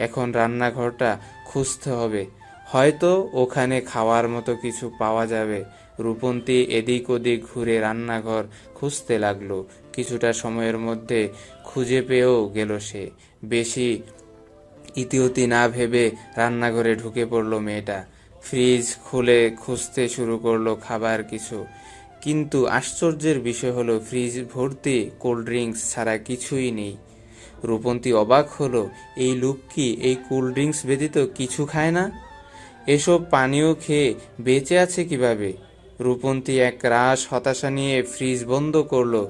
এখন রান্নাঘরটা খুঁজতে হবে, হয়তো ওখানে খাওয়ার মতো কিছু পাওয়া যাবে। রূপন্তী এদিক ওদিক ঘুরে রান্নাঘর খুঁজতে লাগলো। কিছুটা সময়ের মধ্যে খুঁজে পেয়েও গেল সে। বেশি ইতিউতি না ভেবে রান্নাঘরে ঢুকে পড়ল মেয়েটা। ফ্রিজ খুলে খুঁজতে শুরু করলো খাবার কিছু, কিন্তু আশ্চর্যের বিষয় হলো ফ্রিজ ভর্তি কোল্ড ড্রিঙ্কস ছাড়া কিছুই নেই। রূপন্তী অবাক হলো, এই লোক কি এই কোল্ড ড্রিঙ্কস ব্যতীত কিছু খায় না? এসব পানীয় খেয়ে বেঁচে আছে কিভাবে? রূপন্তী এক রাশ হতাশা নিয়ে ফ্রিজ বন্ধ করলো।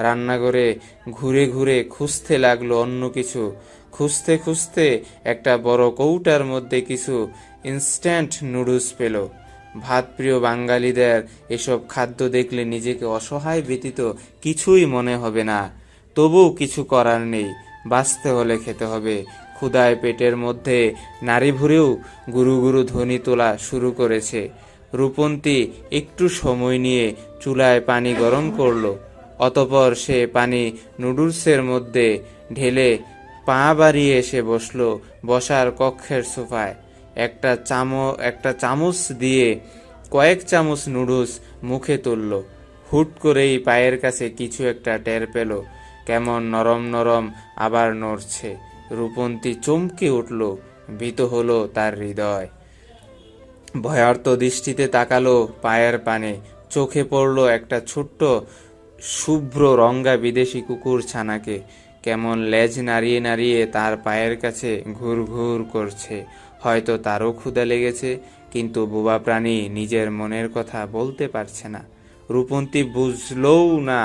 রান্নাঘরে ঘুরে ঘুরে খুঁজতে লাগলো অন্য কিছু। খুঁজতে খুঁজতে একটা বড় কৌটার মধ্যে কিছু ইনস্ট্যান্ট নুডলস পেল। ভাতপ্রিয় বাঙালিদের এসব খাদ্য দেখলে নিজেকে অসহায় ব্যতীত কিছুই মনে হবে না। তবু কিছু করার নেই, বাঁচতে হলে খেতে হবে। ক্ষুধায় পেটের মধ্যে নাড়ি ভুঁড়েও গুরু গুরু ধ্বনি তোলা শুরু করেছে। রূপন্তী একটু সময় নিয়ে চুলায় পানি গরম করলো। অতঃপর সে পানি নুডলসের মধ্যে ঢেলে পা বাড়িয়ে এসে বসলো বসার কক্ষের সোফায়। একটা চামচ দিয়ে কয়েক চামচ নুডলস মুখে তুলল। হুট করেই পায়ের কাছে কিছু একটা টের পেল, কেমন নরম নরম আবার নড়ছে। রূপন্তী চমকে উঠল, ভীত হলো তার হৃদয়। ভয়ার্ত দৃষ্টিতে তাকালো পায়ের পানে। চোখে পড়ল একটা ছোট্ট শুভ্র রঙা বিদেশি কুকুর ছানাকে। কেমন লেজ নাড়িয়ে নাড়িয়ে তার পায়ের কাছে ঘুর ঘুর করছে। হয়তো তারও ক্ষুধা লেগেছে, কিন্তু বোবা প্রাণী নিজের মনের কথা বলতে পারছে না। রূপন্তী বুঝলও না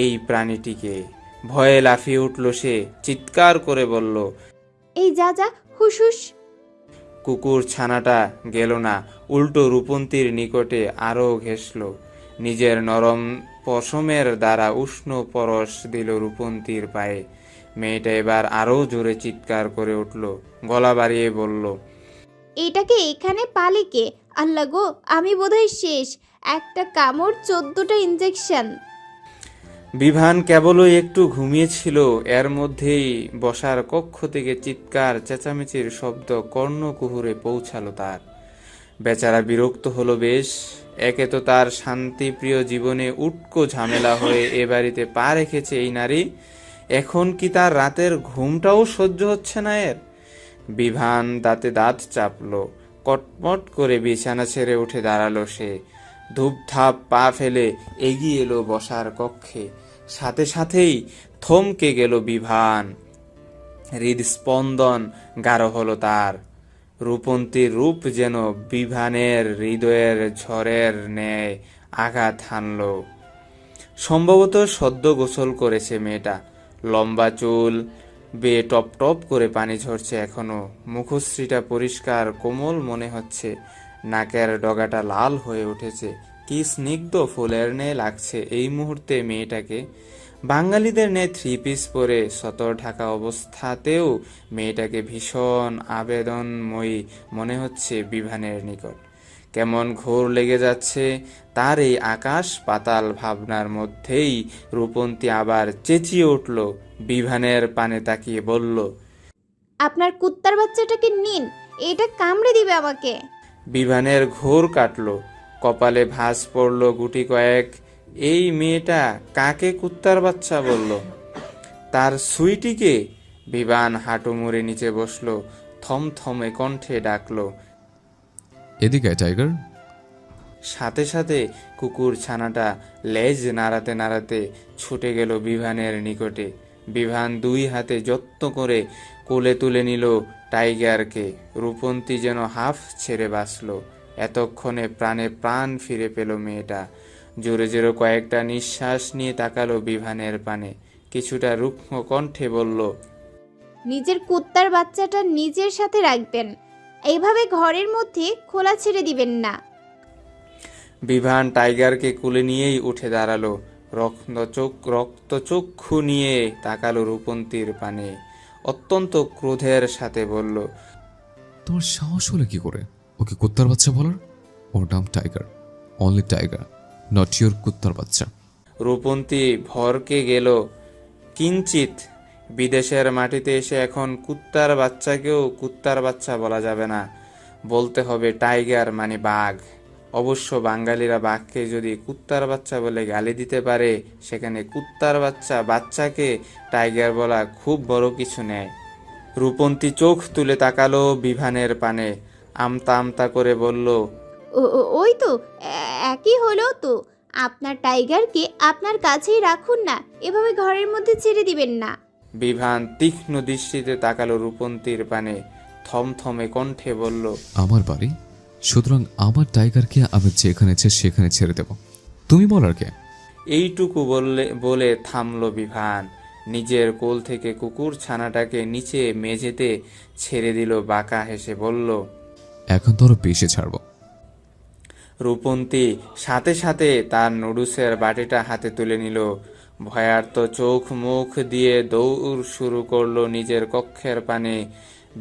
এই প্রাণীটিকে। ভয়ে লাফিয়ে উঠল সে, চিৎকার করে বলল, এই যা যা, হুস হুস। কুকুর ছানাটা গেল না, উল্টো রূপন্তীর নিকটে আরও ঘেঁষল। নিজের নরম পশমের দ্বারা উষ্ণ পরশ দিল রূপন্তীর পায়ে। মেয়েটা এবার আরও জোরে চিৎকার করে উঠল, গলা বাড়িয়ে বলল, এটাকে এখানে পালে কে? আল্লাহ গো, আমি বোধহয় শেষ। একটা কামড় 14টা ইঞ্জেকশন। বিভান কেবলই একটু ঘুমিয়েছিল, এর মধ্যেই বসার কক্ষ থেকে চিৎকার চেঁচামেচির শব্দ কর্ণকুহুরে পৌঁছালো তার। বেচারা বিরক্ত হলো বেশ। একে তো তার শান্তিপ্রিয় জীবনে উটকো ঝামেলা হয়ে এ বাড়িতে পা রেখেছে এই নারী, এখন কি তার রাতের ঘুমটাও সহ্য হচ্ছে না এর। বিভান দাঁতে দাঁত চাপলো, কটমট করে বিছানা ছেড়ে উঠে দাঁড়ালো সে। ধূপধাপ পা ফেলে এগিয়ে এলো বসার কক্ষে। সাথে সাথেই থমকে গেল বিভান। হৃদস্পন্দন গাঢ় হলো তার। রূপন্তীর রূপ যেন বিভানের হৃদয়ের ঝড়ের ন্যায় আঘাত হানল। সম্ভবত সদ্য গোসল করেছে মেয়েটা। লম্বা চুল বেয়ে টপ টপ করে পানি ঝরছে এখনো। মুখশ্রীটা পরিষ্কার কোমল মনে হচ্ছে। নাকের ডগাটা লাল হয়ে উঠেছে। কি স্নিগ্ধ ফুলের ন্যায় লাগছে এই মুহূর্তে মেয়েটাকে। বাঙালিদের ন্যায় 3 পিস পরে সতর ঢাকা অবস্থাতেও মেয়েটাকে ভীষণ আবেদনময়ী মনে হচ্ছে বিভানের নিকট। কেমন ঘোর লেগে যাচ্ছে তার এই আকাশ পাতাল ভাবনার মধ্যেই রূপন্তী আবার চেঁচিয়ে উঠল, বিভানের পানে তাকিয়ে বলল, আপনার কুত্তার বাচ্চাটাকে নিন, এটা কামড়ে দিবে আমাকে। বিভানের ঘোর কাটল, কপালে ভাঁজ পড়ল গুটি কয়েক। এই মেয়েটা কাকে কুত্তার বাচ্চা বলল? তার সুইটিকে? বিভান হাঁটু মুড়ে নিচে বসলো, থমথমে কণ্ঠে ডাকলো। এদিকে আয়, টাইগার। সাথে সাথে কুকুর ছানাটা লেজ নাড়াতে নাড়াতে ছুটে গেল বিভানের নিকটে। বিভান দুই হাতে যত্ন করে কোলে তুলে নিল টাইগারকে। রূপন্তী যেন হাফ ছেড়ে বাঁচল। এতক্ষণে প্রাণে প্রাণ ফিরে পেল মেয়েটা। জোরে জোরে কয়েকটা নিঃশ্বাস নিয়ে তাকালো বিভানের পানে, কিছুটা রুক্ষ কণ্ঠে বলল, নিজের কুত্তার বাচ্চাটা নিজের সাথে রাখবেন, এইভাবে ঘরের মধ্যে খোলা ছেড়ে দিবেন না। বিভান টাইগারকে কোলে নিয়েই উঠে দাঁড়ালো। রক্তচক্ষু নিয়ে তাকালো রূপন্তীর পানে, অত্যন্ত ক্রোধের সাথে বলল, তোমার সাহস হলে কি করে ওকে কুত্তার বাচ্চা বলার? ওর নাম tiger, only tiger, not your কুত্তার বাচ্চা। রূপন্তী ভরকে গেল কিঞ্চিত। বিদেশের মাটিতে এসে এখন কুত্তার বাচ্চাকেও কুত্তার বাচ্চা বলা যাবে না, বলতে হবে টাইগার মানে বাঘ। অবশ্য বাঙালিরা বাঘকে যদি কুত্তার বাচ্চা বলে গালি দিতে পারে, সেখানে কুত্তার বাচ্চাকে টাইগার বলা খুব বড় কিছু নেয়। রূপন্তী চোখ তুলে তাকালো বিভানের পানে, আমতা আমতা করে বলল, ওই তো একই হলো তো। আপনার টাইগারকে আপনার কাছেই রাখুন না, এভাবে ঘরের মধ্যে ছেড়ে দিবেন না। বিভান তীক্ষ্ণ দৃষ্টিতে তাকালো রূপন্তীর পানে, থমথমে কণ্ঠে বলল, আমার বাড়ি, সুতরাং আমার টাইগারকে আমি যেখানে ইচ্ছে সেখানে ছেড়ে দেব, তুমি বলার কে? এইটুকু বলে থামলো বিভান। নিজের কোল থেকে কুকুর ছানাটাকে নিচে মেঝেতে ছেড়ে দিল। বাঁকা হেসে বলল, এখন তো আরো বেশি ছাড়বো। রূপন্তী সাথে সাথে তার নুডলসের বাটিটা হাতে তুলে নিল। ভয়ার্ত চোখ মুখ দিয়ে দৌড় শুরু করলো নিজের কক্ষের পানে।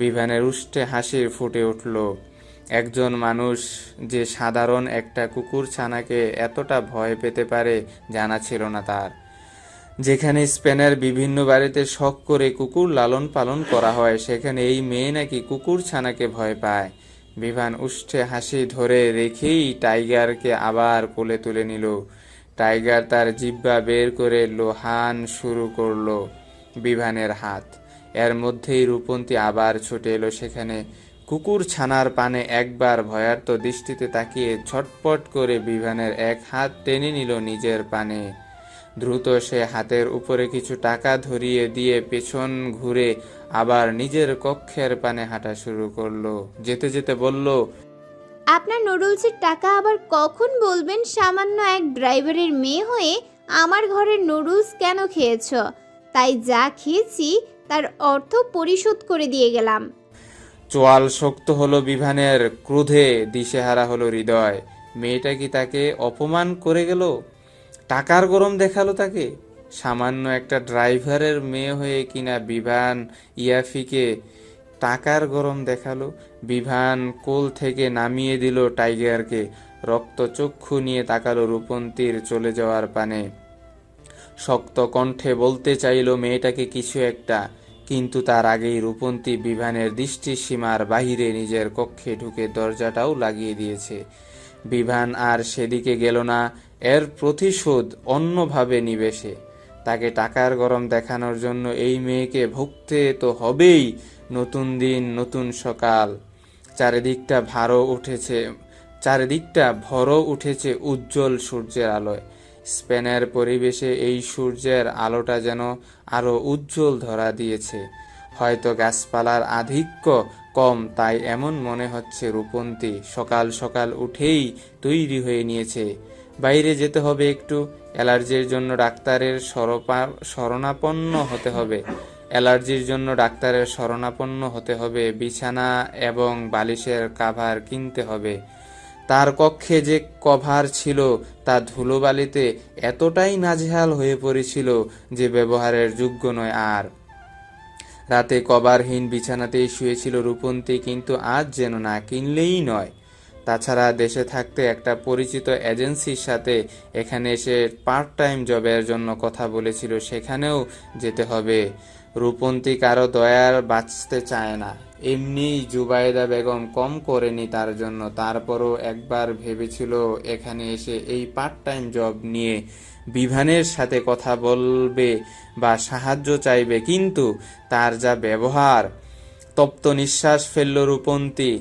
বিভানের উষ্ঠে হাসির ফুটে উঠল। একজন মানুষ যে সাধারণ একটা কুকুর ছানাকে এতটা ভয় পেতে পারে জানা ছিল না তার। যেখানে স্পেনের বিভিন্ন বাড়িতে শখ করে কুকুর লালন পালন করা হয়, সেখানে এই মেয়ে নাকি কুকুর ছানাকে ভয় পায়। বিভান উষ্ঠে হাসি ধরে রেখেই টাইগারকে আবার কোলে তুলে নিল। টাইগার তার জিহ্বা বের করে লোহান শুরু করলো বিভানের হাত। এর মধ্যেই রূপন্তী আবার ছুটে এলো সেখানে। কুকুর ছানার পানে একবার ভয়ার্ত দৃষ্টিতে তাকিয়ে ছটপট করে বিভানের এক হাত টেনে নিল নিজের পানে। দ্রুত সে হাতের উপরে কিছু টাকা ধরিয়ে দিয়ে পেছন ঘুরে আবার নিজের কক্ষের পানে হাঁটা শুরু করলো। যেতে যেতে বলল, আপনার নুডলসের টাকা আবার কখন বলবেন? সামান্য এক ড্রাইভারের মেয়ে হয়ে আমার ঘরের নুডলস কেন খেয়েছ? তাই যা খেয়েছি তার অর্থ পরিশোধ করে দিয়ে গেলাম। চোয়াল শক্ত হলো বিভানের, ক্রোধে দিশেহারা হলো হৃদয়। মেয়েটা কি তাকে অপমান করে গেল? টাকার গরম দেখালো তাকে? সামান্য একটা ড্রাইভারের মেয়ে হয়ে কিনা বিভান ইয়াফিকে টাকার গরম দেখালো। বিভান কোল থেকে নামিয়ে দিল টাইগারকে। রক্তচক্ষু নিয়ে তাকালো রূপন্তীর চলে যাওয়ার পানে। শক্ত কণ্ঠে বলতে চাইল মেয়েটাকে কিছু একটা, কিন্তু তার আগেই রূপন্তী বিভানের দৃষ্টিসীমার বাহিরে নিজের কক্ষে ঢুকে দরজাটাও লাগিয়ে দিয়েছে। বিভান আর সেদিকে গেল না। এর প্রতিশোধ অন্যভাবে নিবে সে। তাকে টাকার গরম দেখানোর জন্য এই মেয়েকে ভুগতে তো হবেই। নতুন দিন, নতুন সকাল। চারিদিকটা ভরও উঠেছে উজ্জ্বল সূর্যের আলোয়। স্পেনের পরিবেশে এই সূর্যের আলোটা যেন আরো উজ্জ্বল ধরা দিয়েছে। হয়তো গাছপালার আধিক্য কম, তাই এমন মনে হচ্ছে রূপন্তী সকাল সকাল উঠেই তৈরি হয়ে নিয়েছে। বাইরে যেতে হবে একটু, অ্যালার্জির জন্য ডাক্তারের শরণাপন্ন হতে হবে। বিছানা এবং বালিশের কাভার কিনতে হবে। তার কক্ষে যে কভার ছিল তা ধুলোবালিতে এতটাই নাজেহাল হয়ে পড়েছিল যে ব্যবহারের যোগ্য নয় আর। রাতে কভারহীন বিছানাতেই শুয়েছিল রূপন্তী, কিন্তু আজ যেন না কিনলেই নয়। তাছাড়া দেশে থাকতে একটা পরিচিত এজেন্সির সাথে এখানে এসে পার্ট টাইম জবের জন্য কথা বলেছিল, সেখানেও যেতে হবে। রূপন্তী কারো দয়ার বাঁচতে চায় না। এমনিই জুবাইদা বেগম কম করেনি তার জন্য। তারপরও একবার ভেবেছিল এখানে এসে এই পার্ট টাইম জব নিয়ে বিভানের সাথে কথা বলবে বা সাহায্য চাইবে, কিন্তু তার যা ব্যবহার। তপ্ত নিঃশ্বাস ফেলল রূপন্তী।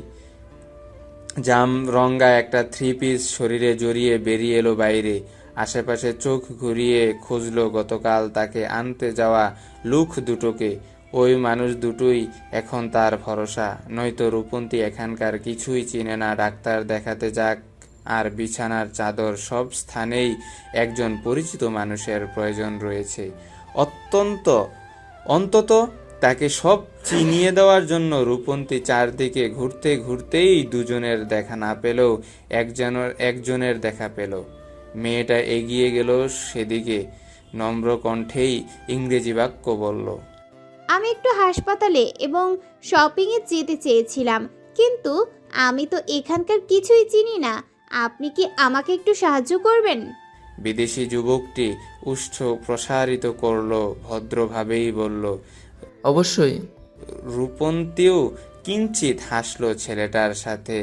জাম রঙ্গা একটা 3 পিস শরীরে জড়িয়ে বেরিয়ে এলো বাইরে। আশেপাশে চোখ ঘুরিয়ে খুঁজল গতকাল তাকে আনতে যাওয়া লোক দুটোকে। ওই মানুষ দুটোই এখন তার ভরসা, নয়তো রূপন্তী এখানকার কিছুই চিনে না। ডাক্তার দেখাতে যাক আর বিছানার চাদর, সব স্থানেই একজন পরিচিত মানুষের প্রয়োজন রয়েছে। অন্তত তাকে সব চিনিয়ে দেওয়ার জন্য। রূপন্তী চারদিকে ঘুরতে ঘুরতেই দুজনের দেখা না পেলেও একজনের দেখা পেল। মেয়েটা এগিয়ে গেল সেদিকে, নম্র কণ্ঠেই ইংরেজি বাক্য বলল। আমি একটু হাসপাতালে এবং শপিংয়ে যেতে চেয়েছিলাম, কিন্তু আমি তো এখানকার কিছুই চিনি না। আপনি কি আমাকে একটু সাহায্য করবেন? বিদেশি যুবকটি উষ্ঠ প্রসারিত করল, ভদ্রভাবেই বলল। অবশ্যই। রূপন্তীও কিঞ্চিত হাসল ছেলেটার সাথে,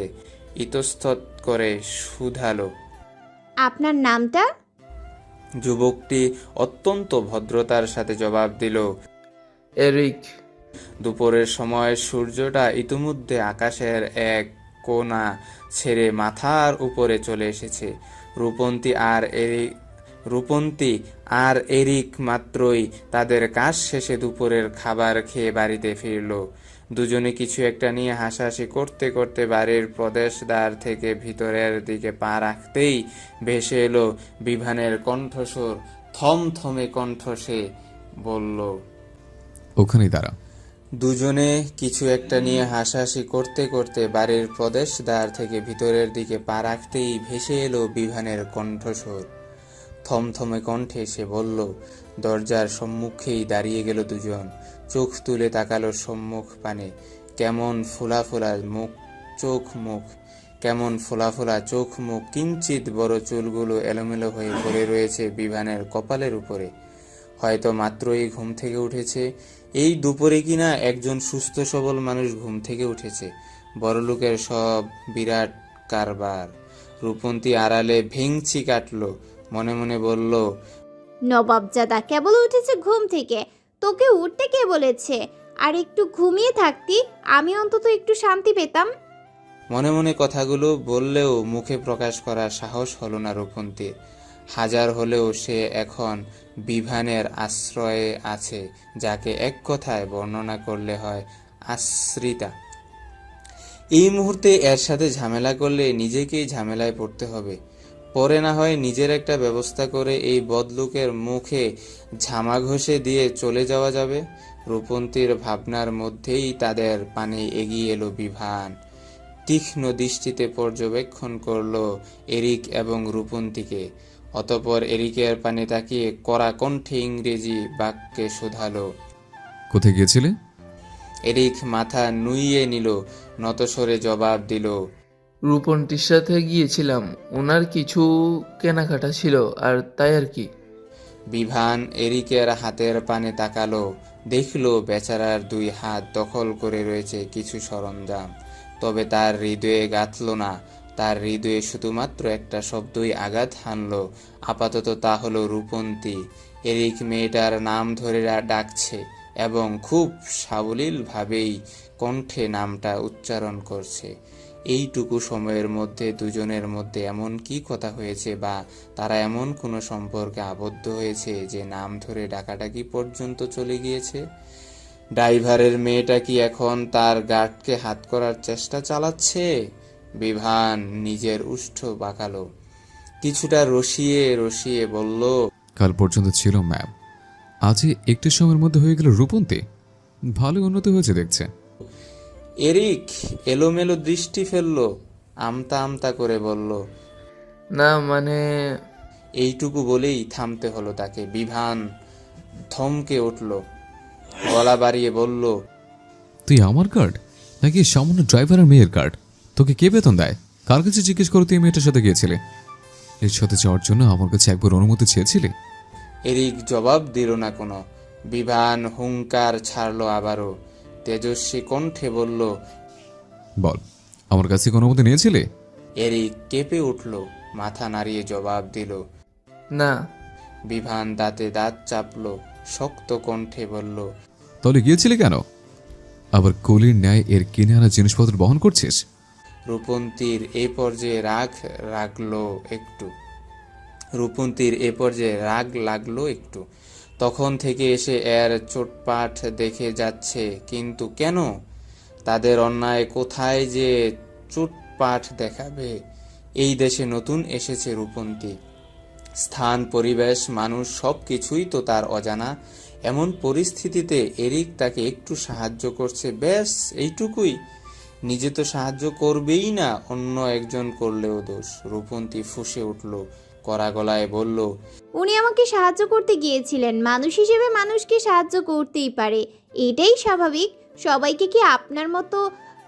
ইতস্তত করে শুধালো। আপনার নামটা? যুবকটি অত্যন্ত ভদ্রতার সাথে জবাব দিল। এরিক। দুপুরের সময় সূর্যটা ইতিমধ্যে আকাশের এক কোণা ছেড়ে মাথার উপরে চলে এসেছে। রূপন্তী আর এরিক মাত্রই তাদের কাজ শেষে দুপুরের খাবার খেয়ে বাড়িতে ফিরল। দুজনে কিছু একটা নিয়ে হাসাহাসি করতে করতে বাড়ির প্রবেশদ্বার থেকে ভিতরের দিকে পা রাখতেই ভেসে এলো বিভানের কণ্ঠস্বর। থমথমে কণ্ঠ সে বলল। ওখানেই দাঁড়া। দুজনে কিছু একটা নিয়ে হাসাহাসি করতে করতে বাড়ির প্রবেশদ্বার থেকে ভিতরের দিকে পা রাখতেই ভেসে এলো বিভানের কণ্ঠস্বর। থমথমে কণ্ঠে সে বলল। দরজার সম্মুখেই দাঁড়িয়ে গেল দুজন। চোখ তুলে তাকালো সম্মুখ পানে। কেমন ফোলা ফোলা চোখ মুখ, কিঞ্চিত বড় চুলগুলো এলোমেলো হয়ে পড়ে রয়েছে বিভানের কপালের উপরে। হয়তো মাত্রই ঘুম থেকে উঠেছে। এই দুপুরে কিনা একজন সুস্থ সবল মানুষ ঘুম থেকে উঠেছে। বড়লোকের সব বিরাট কারবার। রূপন্তী আড়ালে ভেংচি কাটল, মনে মনে বলল। নবাবজাদা কেবল উঠেছে ঘুম থেকে, তোকে উঠতে কে বলেছে? আর একটু ঘুমিয়ে থাকতি, আমি অন্তত একটু শান্তি পেতাম। মনে মনে কথাগুলো বললেও মুখে প্রকাশ করার সাহস হলো না রূপন্তীর। হাজার হলেও সে এখন বিভানের আশ্রয়ে আছে, যাকে এক কথায় বর্ণনা করলে হয় আশ্রিতা। এই মুহূর্তে এর সাথে ঝামেলা করলে নিজেকেই ঝামেলায় পড়তে হবে। পরে না হয় নিজের একটা ব্যবস্থা করে এই বদলুকের মুখে ঝামা ঘষে দিয়ে চলে যাওয়া যাবে। রূপন্তীর ভাবনার মধ্যেই তাদের পানে এগিয়ে এলো বিভান। তীক্ষ্ণ দৃষ্টিতে পর্যবেক্ষণ করলো এরিক এবং রূপন্তীকে। অতঃপর এরিকের পানে তাকিয়ে কড়া কণ্ঠে ইংরেজি বাক্যে শোধালো। কোথায় গিয়েছিলে? এরিক মাথা নুইয়ে নিল, নতস্বরে জবাব দিল। রূপন্তীর সাথে গিয়েছিলাম, ওনার কিছু কেনাকাটা ছিল আর তাই আর কি। বিভান এরিকের হাতের পানে তাকালো, দেখলো বেচারার 2 হাত দখল করে রয়েছে কিছু সরঞ্জাম। তবে তার হৃদয়ে গাঁথল না। তার হৃদয়ে শুধুমাত্র একটা শব্দই আঘাত হানল। আপাতত তা হলো রূপন্তী। এরিক মেয়েটার নাম ধরে ডাকছে এবং খুব সাবলীলভাবেই কণ্ঠে নামটা উচ্চারণ করছে। এইটুকু সময়ের মধ্যে দুজনের মধ্যে এমন কি কথা হয়েছে বা তারা এমন কোনো সম্পর্কে আবদ্ধ হয়েছে যে নাম ধরে ডাকাডাকি পর্যন্ত চলে গিয়েছে? ড্রাইভারের মেয়েটা কি এখন তার গার্ডকে হাত করার চেষ্টা চালাচ্ছে? বিভান নিজের উষ্ঠ বাঁকালো, কিছুটা রসিয়ে রসিয়ে বলল। কাল পর্যন্ত ছিল ম্যাম, আজই একটু সময়ের মধ্যে হয়ে গেল রূপন্তী। ভালো উন্নতি হয়েছে দেখছে। এরিক এলোমেলো দৃষ্টি ফেলল, আমতা আমতা করে বলল। না মানে। এইটুকু বলেই থামতে হলো তাকে। বিভান থমকে উঠল, গলা বাড়িয়ে বলল। তুই আমার কার্ড নাকি সামান্য ড্রাইভারের মেয়ের কার্ড? তোকে কে বেতন দেয়? কার কাছে জিজ্ঞেস করো তুই মেয়েটার সাথে গিয়েছিলে? এর সাথে যাওয়ার জন্য আমার কাছে একবার অনুমতি চেয়েছিলে? এরিক জবাব দিল না কোনো। বিভান হুঙ্কার ছাড়লো আবারও, তেজস্বী কণ্ঠে বলল। বল, আমার কাছে কোনো মতে নিয়েছিলে? এরিক কেঁপে উঠল, মাথা নাড়িয়ে জবাব দিল। না। বিভান দাঁতে দাঁত চাপল, শক্ত কণ্ঠে বলল। তাহলে গিয়েছিলে কেন? আবার কলির ন্যায় এর কিনে আনা জিনিসপত্র বহন করছিস? রূপন্তীর এ পর্যায়ে রাগ লাগলো একটু। তখন থেকে এসে এর চোটপাট দেখে যাচ্ছে, কিন্তু কেন? তাদের অন্যায় কোথায় যে চোটপাট দেখাবে? এই দেশে নতুন এসেছে রূপন্তী, স্থান পরিবেশ মানুষ সব কিছুই তো তার অজানা। এমন পরিস্থিতিতে এরিক তাকে একটু সাহায্য করছে, ব্যাস এইটুকুই। নিজে তো সাহায্য করবেই না, অন্য একজন করলেও দোষ। রূপন্তী ফুঁসে উঠল, কড়া গলায় বলল। উনি আমাকে সাহায্য করতে গিয়েছিলেন, মানুষ হিসেবে মানুষকে সাহায্য করতেই পারে, এটাই স্বাভাবিক। সবাইকে কি আপনার মতো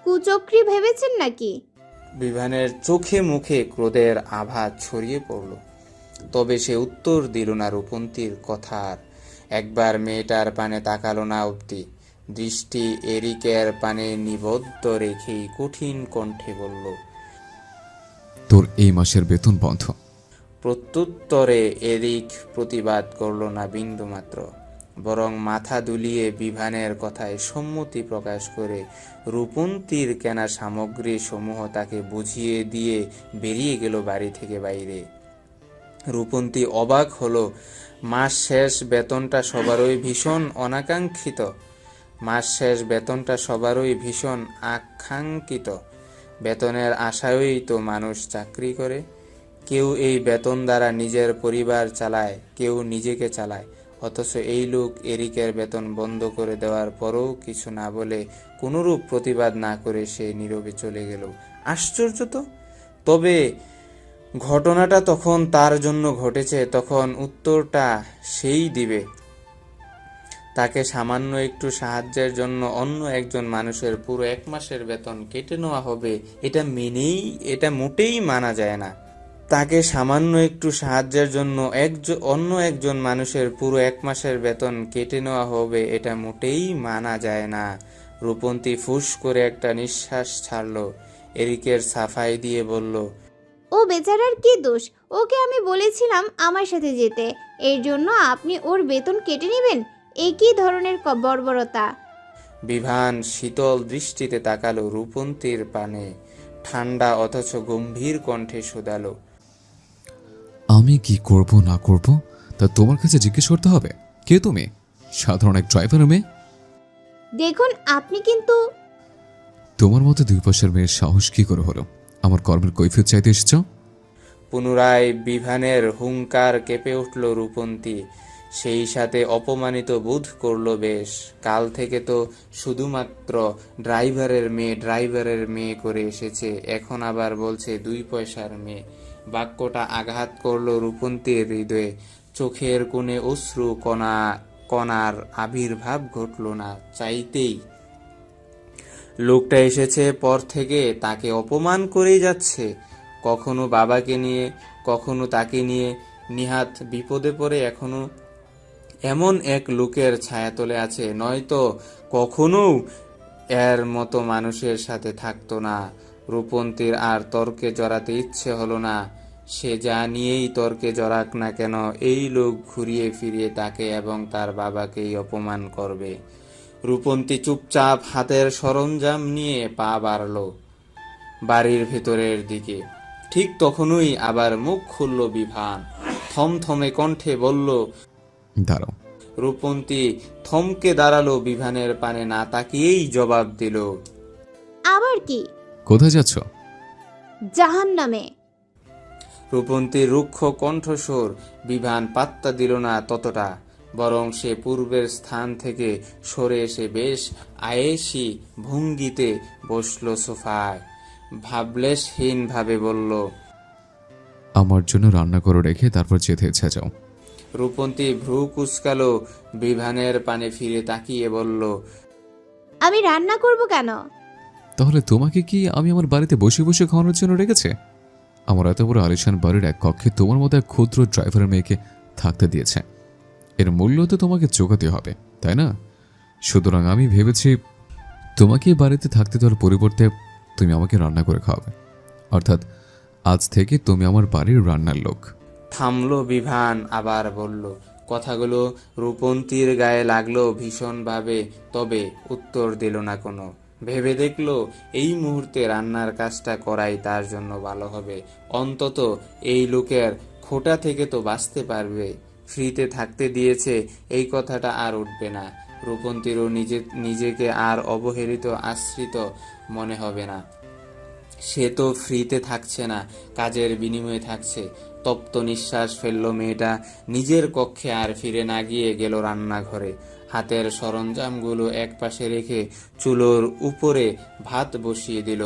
কুচক্রী ভেবেছেন নাকি? বিভানের চোখে মুখে ক্রোধের আভা ছড়িয়ে পড়ল, তবে সে উত্তর দিল না রূপন্তীর কথার। একবার মেয়েটার পানে তাকালো না অবধি, দৃষ্টি এরিকের পানে নিবদ্ধ রেখেই কঠিন কণ্ঠে বলল। তোর এই মাসের বেতন বন্ধ। প্রত্যুত্তরে এরিক প্রতিবাদ করল না বিন্দুমাত্র, বরং মাথা দুলিয়ে বিভানের কথায় সম্মতি প্রকাশ করে রূপন্তীর কেনা সামগ্রী সমূহ তাকে বুঝিয়ে দিয়ে বেরিয়ে গেল বাড়ি থেকে বাইরে। রূপন্তী অবাক হলো, মাস শেষ বেতনটা সবারই ভীষণ আকাঙ্ক্ষিত। বেতনের আশায়ই তো মানুষ চাকরি করে। কেউ এই বেতন দ্বারা নিজের পরিবার চালায়, কেউ নিজেকে চালায়। অথচ এই লোক এরিকের বেতন বন্ধ করে দেওয়ার পরও কিছু না বলে, কোনরূপ প্রতিবাদ না করে সে নীরবে চলে গেল। আশ্চর্য তো! তবে ঘটনাটা তখন তার জন্য ঘটেছে, তখন উত্তরটা সেই দিবে। তাকে সামান্য একটু সাহায্যের জন্য অন্য একজন মানুষের পুরো 1 মাসের বেতন কেটে নেওয়া হবে, এটা মোটেই মানা যায় না। তাকে সামান্য একটু সাহায্যের জন্য অন্য একজন মানুষের পুরো 1 মাসের বেতন কেটে নেওয়া হবে, এটা মোটেই মানা যায় না। রূপন্তী ফুস করে একটা নিঃশ্বাস ছাড়ল, এরিকের সাফাই দিয়ে বলল। ও বেচারার কি দোষ? ওকে আমি বলেছিলাম আমার সাথে যেতে, এর জন্য আপনি ওর বেতন কেটে নেবেন? একই ধরনের বর্বরতা। বিভান শীতল দৃষ্টিতে তাকালো রূপন্তীর পানে, ঠান্ডা অথচ গম্ভীর কণ্ঠে শোধালো। আমি কি করব না করব তা তোমার কাছে জিজ্ঞেস করতে হবে? কে তুমি? সাধারণ এক ড্রাইভার মেয়ে? দেখুন আপনি কিন্তু। তোমার মতো 2 পয়সার মেয়ের সাহস কি করে হলো আমার কর্মের কৈফিয়ত চাইতে এসেছ? পুনরায় বিভানের হুঙ্কার কেঁপে উঠল রূপন্তী, সেই সাথে অপমানিত বোধ করল বেশ। কাল থেকে তো শুধুমাত্র ড্রাইভারের মেয়ে করে এসেছে, এখন আবার বলছে 2 পয়সার মেয়ে। বাক্যটা আঘাত করল রূপন্তীর হৃদয়ে। চোখের কোণে অশ্রু কণার আবির্ভাব ঘটল না চাইতেই। লোকটা এসেছে পর থেকে তাকে অপমান করেই যাচ্ছে, কখনো বাবাকে নিয়ে, কখনো তাকে নিয়ে। নিহাত বিপদে পড়ে এখনো এমন এক লোকের ছায়াতলে আছে, নয়তো কখনো এর মতো মানুষের সাথে থাকতো না। রূপন্তীর আর তর্কে জড়াতে ইচ্ছে হলো না। সে যা নিয়েই তর্কে জড়াক না কেন, এই লোক ঘুরিয়ে ফিরিয়ে তাকে এবং তার বাবাকেই অপমান করবে। রূপন্তী চুপচাপ হাতের সরঞ্জাম নিয়ে পা বাড়ল বাড়ির ভেতরের দিকে। ঠিক তখনই আবার মুখ খুলল বিভান, থমথমে কণ্ঠে বলল। দাঁড়াও। রূপন্তী থমকে দাঁড়ালো, বিভানের পানে না তাকিয়েই জবাব দিল। আবার কি? কোথায় যাচ্ছ? জাহান্নামে। রূপন্তীর রুক্ষ কণ্ঠস্বর বিভান পাত্তা দিল না ততটা, বরং সে পূর্বের স্থান থেকে সরে এসে বেশ আয়েশি ভঙ্গিতে বসল সোফায়। ভাবলেশহীন ভাবে বলল। আমার জন্য রান্না করে রেখে তারপর যেতে ইচ্ছা যাও। রূপন্তী ভ্রু কুঁচকালো, বিভানের পানে ফিরে তাকিয়ে বলল। আমি রান্না করব কেন? তাহলে তোমাকে কি আমি আমার বাড়িতে বসে বসে খাওয়ানোর জন্য রেখেছে? আমার এত বড় আলিশান বাড়ির এক কক্ষে তোমার মতো এক ক্ষুদ্র ড্রাইভারের মেয়েকে থাকতে দিয়েছে, এর মূল্য তো তোমাকে চোকাতে হবে। তাই না? সুতরাং আমি ভেবেছি তোমাকে এই বাড়িতে থাকতে দেওয়ার পরিবর্তে তুমি আমাকে রান্না করে খাওয়াবে। অর্থাৎ আজ থেকে তুমি আমার বাড়ির রান্নার লোক। থামলো বিভান, আবার বলল। কথাগুলো রূপন্তীর গায়ে লাগলো ভীষণভাবে, তবে উত্তর দিল না কোনো। ভেবে দেখলো এই মুহূর্তে রান্নার কাজটা করাই তার জন্য ভালো হবে। অন্তত এই লোকের খোঁটা থেকে তো বাঁচতে পারবে। ফ্রিতে থাকতে দিয়েছে, এই কথাটা আর উঠবে না। রূপন্তীরও নিজেকে আর অবহেলিত আশ্রিত মনে হবে না। সে তো ফ্রিতে থাকছে না, কাজের বিনিময়ে থাকছে। তপ্ত নিঃশ্বাস ফেলল মেয়েটা। নিজের কক্ষে আর ফিরে না গিয়ে গেল রান্নাঘরে। হাতের সরঞ্জামগুলো একপাশে রেখে চুলোর উপরে ভাত বসিয়ে দিল।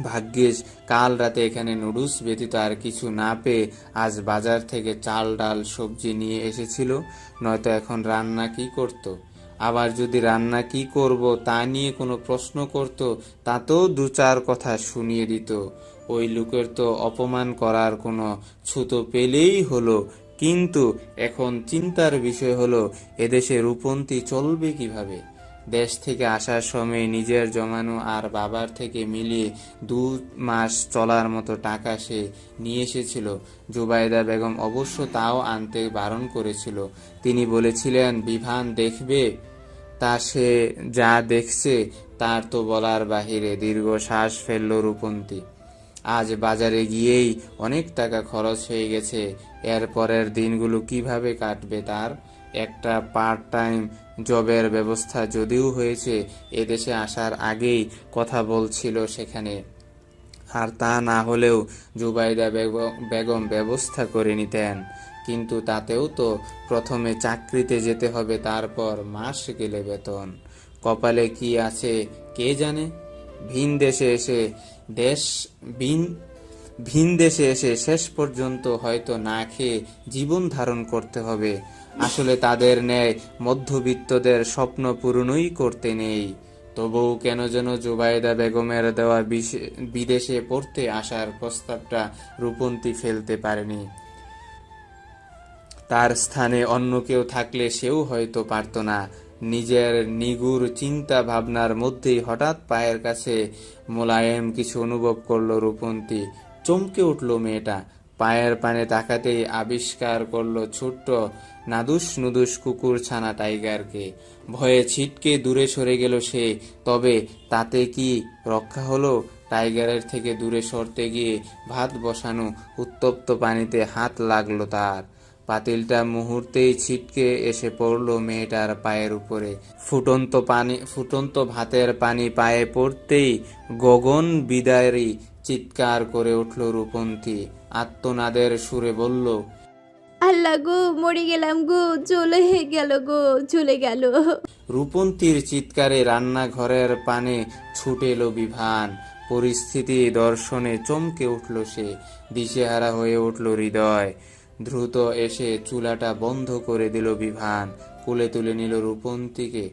ভাগ্যিস কাল রাতে এখানে নুডলস ব্যতীত আর কিছু না পেয়ে আজ বাজার থেকে চাল ডাল সবজি নিয়ে এসেছিল, নয়তো এখন রান্না কি করত। আবার যদি রান্না কি করব তা নিয়ে কোনো প্রশ্ন করত, তাতেও দু চার কথা শুনিয়ে দিত। ওই লোকের তো অপমান করার কোনো ছুতো পেলেই হলো। কিন্তু এখন চিন্তার বিষয় হলো, এদেশে রূপন্তী চলবে কিভাবে। দেশ থেকে আসার সময় নিজের জমানো আর বাবার থেকে মিলিয়ে 2 মাস চলার মতো টাকা সে নিয়ে এসেছিল। জুবাইদা বেগম অবশ্য তাও আনতে বারণ করেছিল। তিনি বলেছিলেন বিভান দেখবে, তা সে যা দেখছে তার তো বলার বাহিরে। দীর্ঘশ্বাস ফেলল রূপন্তী। আজ বাজারে গিয়েই অনেক টাকা খরচ হয়ে গেছে। এর পরের দিনগুলো কিভাবে কাটবে তার? একটা পার্ট টাইম জবের ব্যবস্থা যদিও হয়েছে, এদেশে আসার আগেই কথা বলছিল সেখানে। আর তা না হলেও জুবাইদা বেগম ব্যবস্থা করে নিতেন। কিন্তু তাতেও তো প্রথমে চাকরিতে যেতে হবে, তারপর মাস গেলে বেতন। কপালে কি আছে কে জানে। ভিন দেশে এসে ভিন দেশে এসে শেষ পর্যন্ত হয়তো না খেয়ে জীবন ধারণ করতে হবে। আসলে তাদের ন্যায় মধ্যবিত্তদের স্বপ্ন পূরণই করতে নেই। তবুও কেন যেন জুবাইদা বেগমের দেওয়া বিদেশে পড়তে আসার প্রস্তাবটা রূপন্তী ফেলতে পারেনি। তার স্থানে অন্য কেউ থাকলে সেও হয়তো পারত না। নিজের নিগুড় চিন্তা ভাবনার মধ্যেই হঠাৎ পায়ের কাছে মোলায়েম কিছু অনুভব করলো রূপন্তী। চমকে উঠল মেয়েটা। পায়ের পানে তাকাতেই আবিষ্কার করলো ছোট্ট নাদুস নুদুস কুকুর ছানা টাইগারকে। ভয়ে ছিটকে দূরে সরে গেল সে। তবে তাতে কি রক্ষা হলো? টাইগারের থেকে দূরে সরতে গিয়ে ভাত বসানো উত্তপ্ত পানিতে হাত লাগলো তার। পাতিলটা মুহূর্তেই ছিটকে এসে পড়ল মেয়েটার পায়ের উপরে। ফুটন্ত ভাতের পানি পায়ে পড়তেই গগন বিদারী চিৎকার করে উঠল রূপন্তী। আত্মনাদের সুরে বলল, আল্লাহ গো, মরে গেলাম গো, চলে গেল গো, চলে গেল। রূপন্তীর চিৎকারে রান্নাঘরের পানে ছুটে এলো বিভান। পরিস্থিতি দর্শনে চমকে উঠল সে। দিশেহারা হয়ে উঠল হৃদয়। দ্রুত এসে চুলাটা বন্ধ করে দিল বিভান। কোলে তুলে নিল রূপন্তীকে।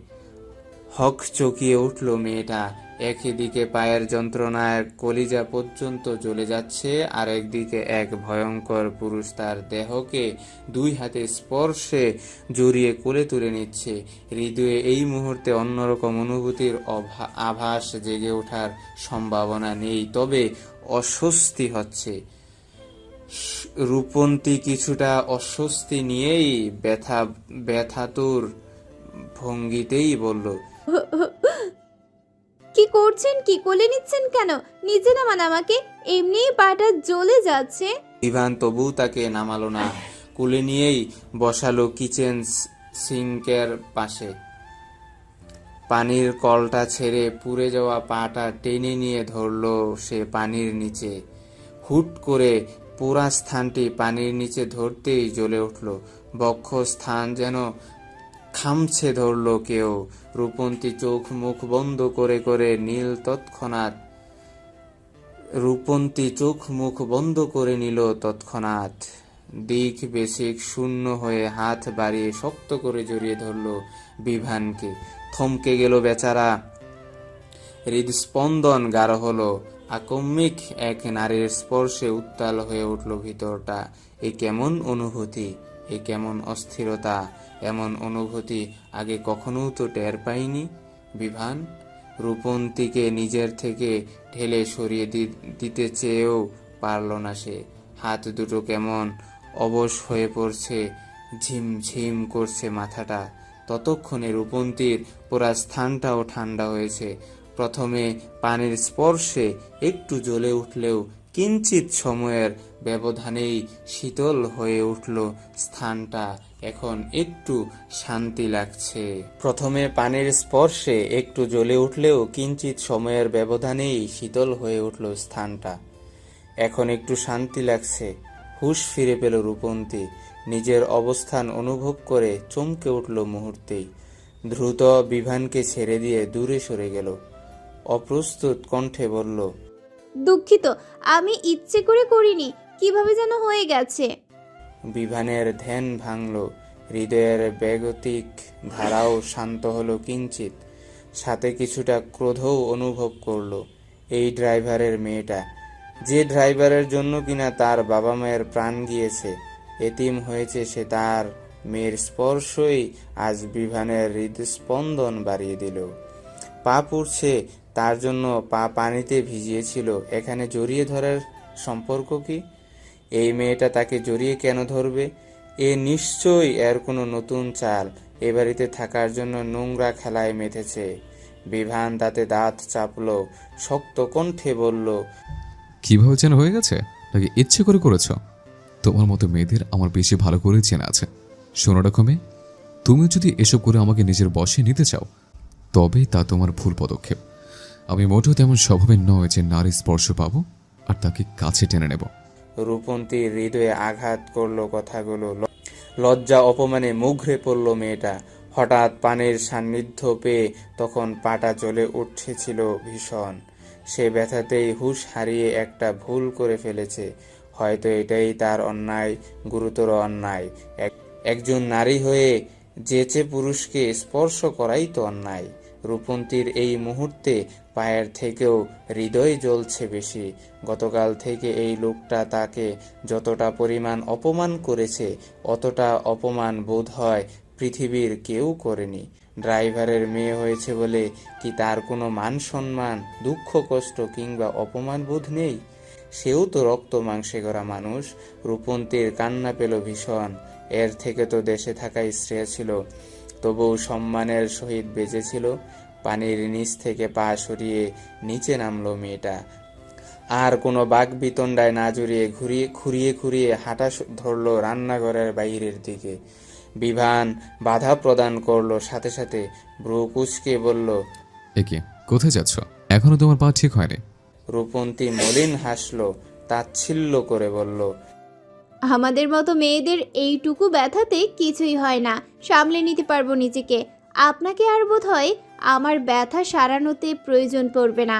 হক চকিয়ে উঠল মেয়েটা। একদিকে পায়ের যন্ত্রণায় কলিজা পর্যন্ত জ্বলে যাচ্ছে, আর একদিকে এক ভয়ঙ্কর পুরুষ তার দেহকে 2 হাতে স্পর্শে জড়িয়ে কোলে তুলে নিচ্ছে। হৃদয়ে এই মুহূর্তে অন্যরকম অনুভূতির আভাস জেগে ওঠার সম্ভাবনা নেই, তবে অস্বস্তি হচ্ছে। রূপন্তী কিছুটা অস্বস্তি নিয়েই ব্যথাতুর ভঙ্গিতেই বলল, কি করছেন? কি কোলে নিচ্ছেন কেন? নিচে নামান আমাকে, এমনিই পাটা জ্বলে যাচ্ছে। বিভান তবু তাকে নামালো না। কোলে নিয়েই বসালো কিচেন সিঙ্কের পাশে। পানির কলটা ছেড়ে পুড়ে যাওয়া পাটা টেনে নিয়ে ধরলো সে পানির নিচে। হুট করে পুরা স্থানটি পানির নিচে ধরতেই জ্বলে উঠল। বক্ষস্থান যেন খামছে ধরল কেউ। রূপন্তী চোখ মুখ বন্ধ করে করে নিল তৎক্ষণাৎ। দিক বেসিক শূন্য হয়ে হাত বাড়িয়ে শক্ত করে জড়িয়ে ধরল বিভানকে। থমকে গেল বেচারা। হৃদস্পন্দন গাঢ় হলো। আকস্মিক এক নারীর স্পর্শে উত্তাল হয়ে উঠল ভিতরটা। এ কেমন অনুভূতি! এ কেমন অস্থিরতা, এমন অনুভূতি আগে কখনো তো টের পাইনি। বিভান রূপন্তীকে নিজের থেকে ঠেলে সরিয়ে দিতে চেয়েও পারল না সে। হাত দুটো কেমন অবশ হয়ে পড়ছে, ঝিমঝিম করছে মাথাটা। ততক্ষণে রূপন্তীর পুরা স্থানটাও ঠান্ডা হয়েছে। প্রথমে পানির স্পর্শে একটু জ্বলে উঠলেও কিঞ্চিত সময়ের ব্যবধানেই শীতল হয়ে উঠল স্থানটা। এখন একটু শান্তি লাগছে। প্রথমে পানির স্পর্শে একটু জ্বলে উঠলেও কিঞ্চিত সময়ের ব্যবধানেই শীতল হয়ে উঠল স্থানটা। এখন একটু শান্তি লাগছে। হুঁশ ফিরে পেল রূপন্তী। নিজের অবস্থান অনুভব করে চমকে উঠল মুহূর্তেই। দ্রুত বিভানকে ছেড়ে দিয়ে দূরে সরে গেল। অপ্রস্তুত কণ্ঠে বলল, দুঃখিত, আমি ইচ্ছে করে করিনি, কিভাবে যেন হয়ে গেছে। বিভানের ধ্যান ভাঙল। হৃদয়ের বেগতিক ধারাও শান্ত হলো কিঞ্চিত। সাথে কিছুটা ক্রোধও অনুভব করল। এই ড্রাইভারের মেয়েটা, যে ড্রাইভারের জন্য কিনা তার বাবা মায়ের প্রাণ গিয়েছে, এতিম হয়েছে সে, তার মেয়ের স্পর্শই আজ বিভানের হৃদস্পন্দন বাড়িয়ে দিল। পা পুড়ছে, তার জন্য পা পানিতে ভিজিয়েছিল। এখানে জড়িয়ে ধরার সম্পর্ক কি? এই মেয়েটা তাকে জড়িয়ে কেন ধরবে? এ নিশ্চয়ই এর কোনো নতুন চাল। এ বাড়িতে থাকার জন্য নোংরা খেলায় মেতেছে। বিভান দাঁতে দাঁত চাপল, শক্ত কণ্ঠে বলল, কিভাবে যেন হয়ে গেছে? নাকি ইচ্ছে করে করেছ? তোমার মতো মেয়েদের আমার বেশি ভালো করে চেনা আছে। শোনো রকমে, তুমি যদি এসব করে আমাকে নিজের বশে নিতে চাও, তবে তা তোমার ভুল পদক্ষেপ। আমি মোটেও তেমন স্বভাবের নয় যে নারী স্পর্শ পাবো আর তাকে কাছে টেনে নেব। রূপন্তীর হৃদয়ে আঘাত করলো কথাগুলো। লজ্জা অপমানে মুখরে পড়ল মেয়েটা। হঠাৎ পানির সান্নিধ্য পেয়ে তখন পাটা চলে উঠেছিল ভীষণ। সে ব্যথাতেই হুঁশ হারিয়ে একটা ভুল করে ফেলেছে। হয়তো এটাই তার অন্যায়, গুরুতর অন্যায়। একজন নারী হয়ে যেচে পুরুষকে স্পর্শ করাই তো অন্যায়। রূপন্তীর এই মুহূর্তে পায়ের থেকেও হৃদয় জ্বলছে বেশি। গতকাল থেকে এই লোকটা তাকে যতটা পরিমাণ অপমান করেছে, অতটা অপমান বোধ হয় পৃথিবীর কেউ করেনি। ড্রাইভারের মেয়ে হয়েছে বলে কি তার কোনো মান সম্মান, দুঃখ কষ্ট কিংবা অপমান বোধ নেই? সেও তো রক্ত মাংসে গড়া মানুষ। রূপন্তীর কান্না পেল ভীষণ। এর থেকে তো দেশে থাকাই শ্রেয় ছিল। তবুও সম্মানের সহিত বেঁচেছিল। পানির নিচ থেকে পা সরিয়ে নিচে নামলো মেয়েটা। আর কোনো বাকবিতণ্ডায় না জড়িয়ে খুঁড়িয়ে খুঁড়িয়ে হাঁটা ধরলো রান্নাঘরের বাইরের দিকে। বিভান বাধা প্রদান করলো, সাথে সাথে ভ্রু কুঁচকে বলল, একে কোথায় যাচ্ছ? এখনো তোমার পা ঠিক হয়নি। রূপন্তী মলিন হাসলো, তাচ্ছিল্য করে বলল, আমাদের মতো মেয়েদের এইটুকু ব্যথাতে কিছুই হয় না, সামলে নিতে পারবো নিজেকে। আপনাকে আর বোধ হয় আমার ব্যথা সারানোতে প্রয়োজন পড়বে না।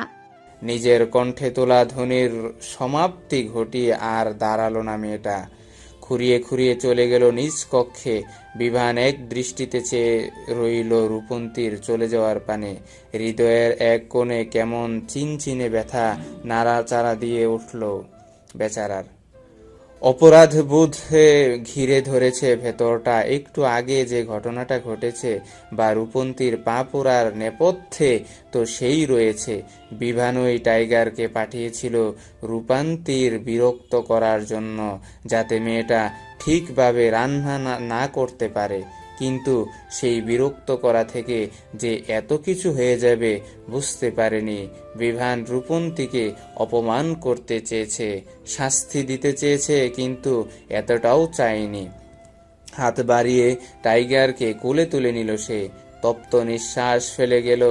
নিজের কণ্ঠে তোলা ধ্বনির সমাপ্তি ঘটিয়ে আর দাঁড়ালো না মেয়েটা। খুঁড়িয়ে খুঁড়িয়ে চলে গেল নিজ কক্ষে। বিভান এক দৃষ্টিতে চেয়ে রইল রূপন্তীর চলে যাওয়ার পানে। হৃদয়ের এক কোণে কেমন চিনচিনে ব্যথা নাড়াচাড়া দিয়ে উঠল বেচারার। অপরাধ বোধে ঘিরে ধরেছে ভেতরটা। একটু আগে যে ঘটনাটা ঘটেছে বা রূপন্তীর পা পোড়ার নেপথ্যে তো সেই রয়েছে। বিভানই টাইগারকে পাঠিয়েছিল রূপান্তীর বিরক্ত করার জন্য, যাতে মেয়েটা ঠিকভাবে রান্না না করতে পারে। কিন্তু সেই বিরক্ত করা থেকে যে এত কিছু হয়ে যাবে বুঝতে পারেনি। বিভান রূপন্তীকে অপমান করতে চেয়েছে, শাস্তি দিতে চেয়েছে, কিন্তু এতটাও চায়নি। হাত বাড়িয়ে টাইগারকে কোলে তুলে নিল সে। তপ্ত নিঃশ্বাস ফেলে গেল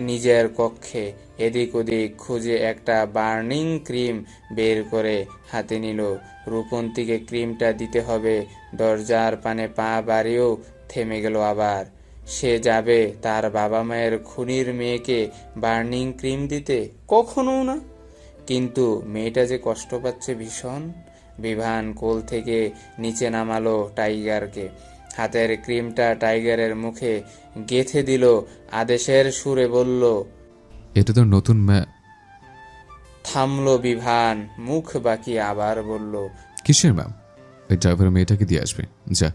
নিজের কক্ষে। এদিক ওদিক খুঁজে একটা বার্নিং ক্রিম বের করে হাতে নিল। রূপন্তীকে ক্রিমটা দিতে হবে। দরজার পানে পা বাড়িয়েও থেমে গেল আবার। সে যাবে তার বাবা মায়ের খুনির মেয়েকে বার্নিং ক্রিম দিতে? কখনো না। কিন্তু মেয়েটা যে কষ্ট পাচ্ছে ভীষণ। বিভান কোল থেকে নিচে নামালো টাইগারকে। হাতের ক্রিমটা টাইগারের মুখে গেঁথে দিল। আদেশের সুরে বলল, এটা তো নতুন থামলো বিভান, মুখ বাঁকিয়ে আবার বলল, কিসের ম্যাম? ওই ড্রাইভারের মেয়েটাকে দিয়ে আসবে, যা।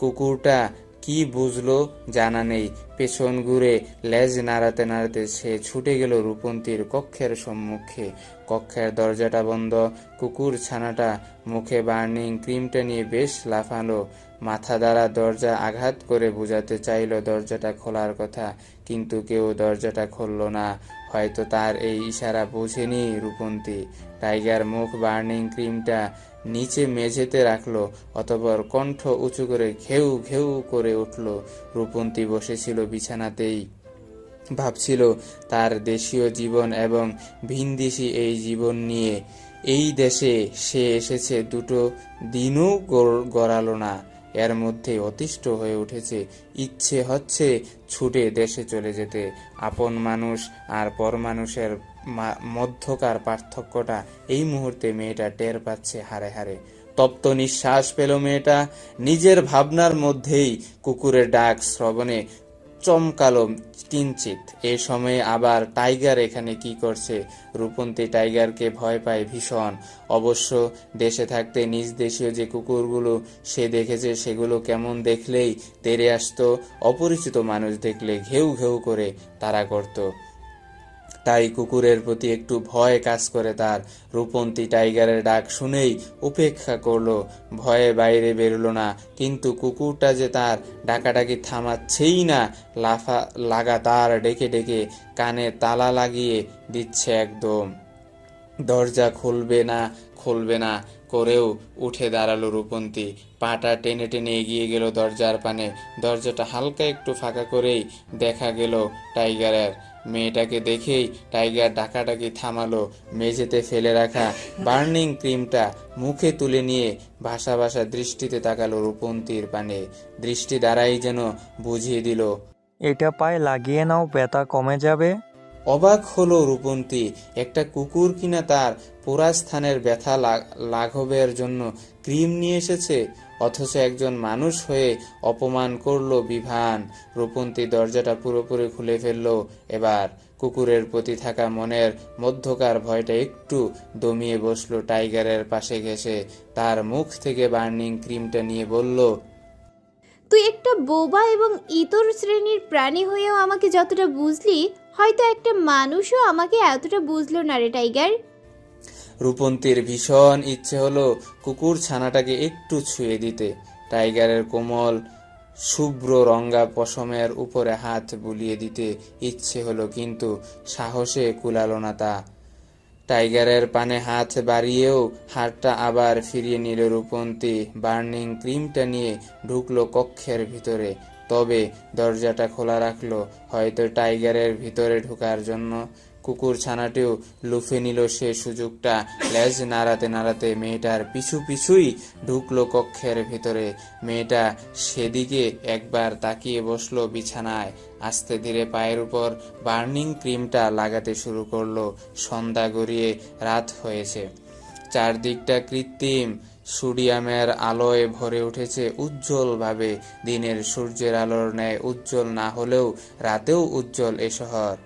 কুকুরটা কি বুঝলো জানা নেই, পেছন ঘুরে লেজ নাড়াতে নাড়াতে সে ছুটে গেল রূপন্তীর কক্ষের সম্মুখে। কক্ষের দরজাটা বন্ধ। কুকুর ছানাটা মুখে বার্নিং ক্রিমটা নিয়ে বেশ লাফালো। মাথা দ্বারা দরজা আঘাত করে বোঝাতে চাইল দরজাটা খোলার কথা, কিন্তু কেউ দরজাটা খুলল না। হয়তো তার এই ইশারা বোঝেনি রূপন্তী। টাইগার মুখ বার্নিং ক্রিমটা নিচে মেঝেতে রাখলো, অতঃপর কণ্ঠ উঁচু করে ঘেউ ঘেউ করে উঠল। রূপন্তী বসেছিল বিছানাতেই, ভাবছিল তার দেশীয় জীবন এবং ভিনদেশি এই জীবন নিয়ে। এই দেশে সে এসেছে, দুটো দিনও গড়ালো না, এর মধ্যে অতিষ্ঠ হয়ে উঠেছে। ইচ্ছে হচ্ছে ছুটে দেশে চলে যেতে। আপন মানুষ আর পর মানুষের মধ্যকার পার্থক্যটা এই মুহূর্তে মেয়েটা টের পাচ্ছে হারে হারে। তপ্ত নিঃশ্বাস পেল মেয়েটা। নিজের ভাবনার মধ্যেই কুকুরের ডাক শ্রবণে চমকালো কিঞ্চিত। এ সময়ে আবার টাইগার এখানে কি করছে? রূপন্তী টাইগারকে ভয় পায় ভীষণ। অবশ্য দেশে থাকতে নিজ দেশীয় যে কুকুরগুলো সে দেখেছে, সেগুলো কেমন দেখলেই তেড়ে আসতো, অপরিচিত মানুষ দেখলে ঘেউ ঘেউ করে তাড়া করত। তাই কুকুরের প্রতি একটু ভয় কাজ করে তার। রূপন্তী টাইগারের ডাক শুনেই উপেক্ষা করলো, ভয়ে বাইরে বেরোলো না। কিন্তু কুকুরটা যে তার ডাকাডাকি থামাচ্ছেই না, লাগাতার ডেকে ডেকে কানে তালা লাগিয়ে দিচ্ছে একদম। দরজা খুলবে না করেও উঠে দাঁড়ালো রূপন্তী। পাটা টেনে টেনে এগিয়ে গেল দরজার পানে। দরজাটা হালকা একটু ফাঁকা করেই দেখা গেল টাইগারের। মেয়েটাকে দেখেই টাইগার ডাকাডাকি থামালো। মেঝেতে ফেলে রাখা বার্নিং ক্রিমটা মুখে তুলে নিয়ে ভাসা ভাসা দৃষ্টিতে তাকালো রূপন্তীর পানে। দৃষ্টি দ্বারাই যেন বুঝিয়ে দিল, এটা পায়ে লাগিয়ে নাও, ব্যথা কমে যাবে। অবাক হলো রূপন্তী। একটা কুকুর কিনা তার পোড়া স্থানের ব্যথা লাঘবের জন্য ক্রিম নিয়ে এসেছে, অথচ একজন মানুষ হয়ে অপমান করলো বিভান। রূপন্তী দরজাটা পুরোপুরি খুলে ফেললো এবার। কুকুরের প্রতি থাকা মনের মধ্যকার ভয়টা একটু দমিয়ে বসলো টাইগারের পাশে ঘেঁষে। তার মুখ থেকে বার্নিং ক্রিমটা নিয়ে বলল, তুই একটা বোবা এবং ইতর শ্রেণীর প্রাণী হয়েও আমাকে যতটা বুঝলি, হয়তো একটা মানুষও আমাকে এতটা বুঝলো না রে টাইগার। রূপন্তীর ভীষণ ইচ্ছে হলো কুকুর ছানাটাকে একটু ছুঁয়ে দিতে, টাইগারের কোমল শুভ্র রঙা পশমের উপরে হাত বুলিয়ে দিতে ইচ্ছে হলো, কিন্তু সাহসে কুলালো না তা। টাইগারের পানে হাত বাড়িয়েও হাতটা আবার ফিরিয়ে নিল রূপন্তী। বার্নিং ক্রিমটা নিয়ে ঢুকলো কক্ষের ভিতরে, তবে দরজাটা খোলা রাখলো, হয়তো টাইগারের ভিতরে ঢোকার জন্য। কুকুর ছানাটিও লুফে নিল সে সুযোগটা। লেজ নাড়াতে নাড়াতে মেয়েটার পিছু পিছুই ঢুকলো কক্ষের ভিতরে। মেয়েটা সেদিকে একবার তাকিয়ে বসলো বিছানায়। আস্তে ধীরে পায়ের উপর বার্নিং ক্রিমটা লাগাতে শুরু করলো। সন্ধ্যা গড়িয়ে রাত হয়েছে। চারদিকটা কৃত্রিম সোডিয়ামের আলোয় ভরে উঠেছে উজ্জ্বলভাবে। দিনের সূর্যের আলোর ন্যায় উজ্জ্বল না হলেও রাতেও উজ্জ্বল এ শহর।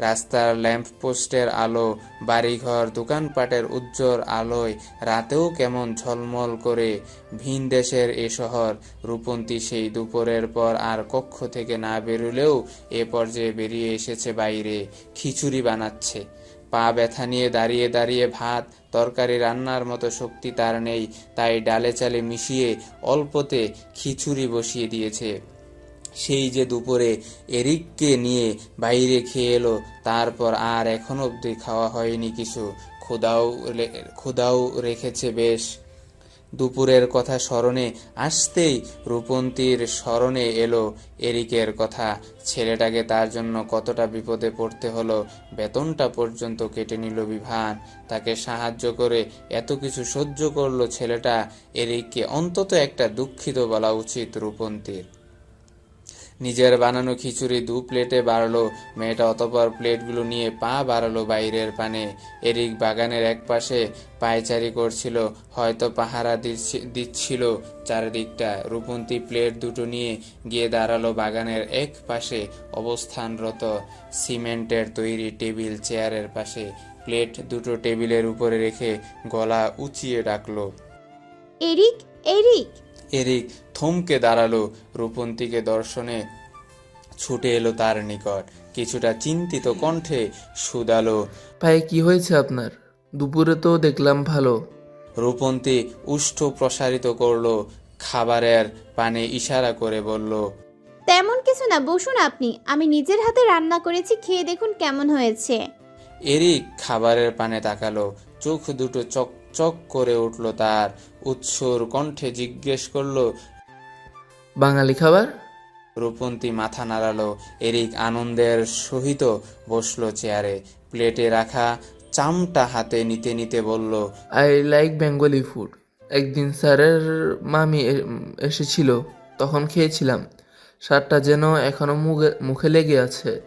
রাস্তার ল্যাম্পপোস্টের আলো, বাড়িঘর, দোকানপাটের উজ্জ্বল আলোয় রাতেও কেমন ঝলমল করে। ভিন দেশের এ শহর। রূপন্তী সেই দুপুরের পর আর কক্ষ থেকে না বেরুলেও এ পর্যায়ে বেরিয়ে এসেছে বাইরে। খিচুড়ি বানাচ্ছে। পা ব্যথা নিয়ে দাঁড়িয়ে দাঁড়িয়ে ভাত তরকারি রান্নার মতো শক্তি তার নেই, তাই ডালে চালে মিশিয়ে অল্পতে খিচুড়ি বসিয়ে দিয়েছে। সেই যে দুপুরে এরিককে নিয়ে বাইরে খেয়ে এলো, তারপর আর এখন অবধি খাওয়া হয়নি কিছু। ক্ষুধাও রেখেছে বেশ। দুপুরের কথা স্মরণে আসতেই রূপন্তীর স্মরণে এলো এরিকের কথা। ছেলেটাকে তার জন্য কতটা বিপদে পড়তে হলো, বেতনটা পর্যন্ত কেটে নিল বিভান। তাকে সাহায্য করে এত কিছু সহ্য করলো ছেলেটা। এরিককে অন্তত একটা দুঃখিত বলা উচিত রূপন্তীর। নিজের বানানো খিচুড়ি 2 প্লেটে বাড়লো মেয়েটা। অতঃপর প্লেটগুলো নিয়ে পা বাড়ালো বাইরের পানে। এরিক বাগানের এক পাশে পায়চারি করছিল, হয়তো পাহারা দিচ্ছিল চারিদিকটা। রূপন্তী প্লেট দুটো নিয়ে গিয়ে দাঁড়ালো বাগানের এক পাশে অবস্থানরত সিমেন্টের তৈরি টেবিল চেয়ারের পাশে। প্লেট দুটো টেবিলের উপরে রেখে গলা উঁচিয়ে ডাকলো, এরিক, এরিক। এরিক থমকে দাঁড়ালো, রূপন্তীকে দর্শনে ছুটে এলো তার নিকট, কিছুটা চিন্তিত কণ্ঠে শুধালো। পায়ে কি হয়েছে আপনার? দুপুরে তো দেখলাম ভালো। রূপন্তী উষ্ঠ প্রসারিত করলো, খাবারের পানে ইশারা করে বলল। তেমন কিছু না, বসুন আপনি, আমি নিজের হাতে রান্না করেছি, খেয়ে দেখুন কেমন হয়েছে। এরিক খাবারের পানে তাকালো, চোখ দুটো চকচক করে উঠল তার, উৎসুর কণ্ঠে জিজ্ঞেস করলো। বাঙালি খাবার? রূপন্তী মাথা নাড়ালো। এরিক আনন্দের সহিত বসলো চেয়ারে, প্লেটে রাখা চামটা হাতে নিতে নিতে বলল। I like Bengali food. একদিন স্যারের মামি এসেছিল, তখন খেয়েছিলাম। স্বাদটা যেন এখনো মুখে লেগে আছে।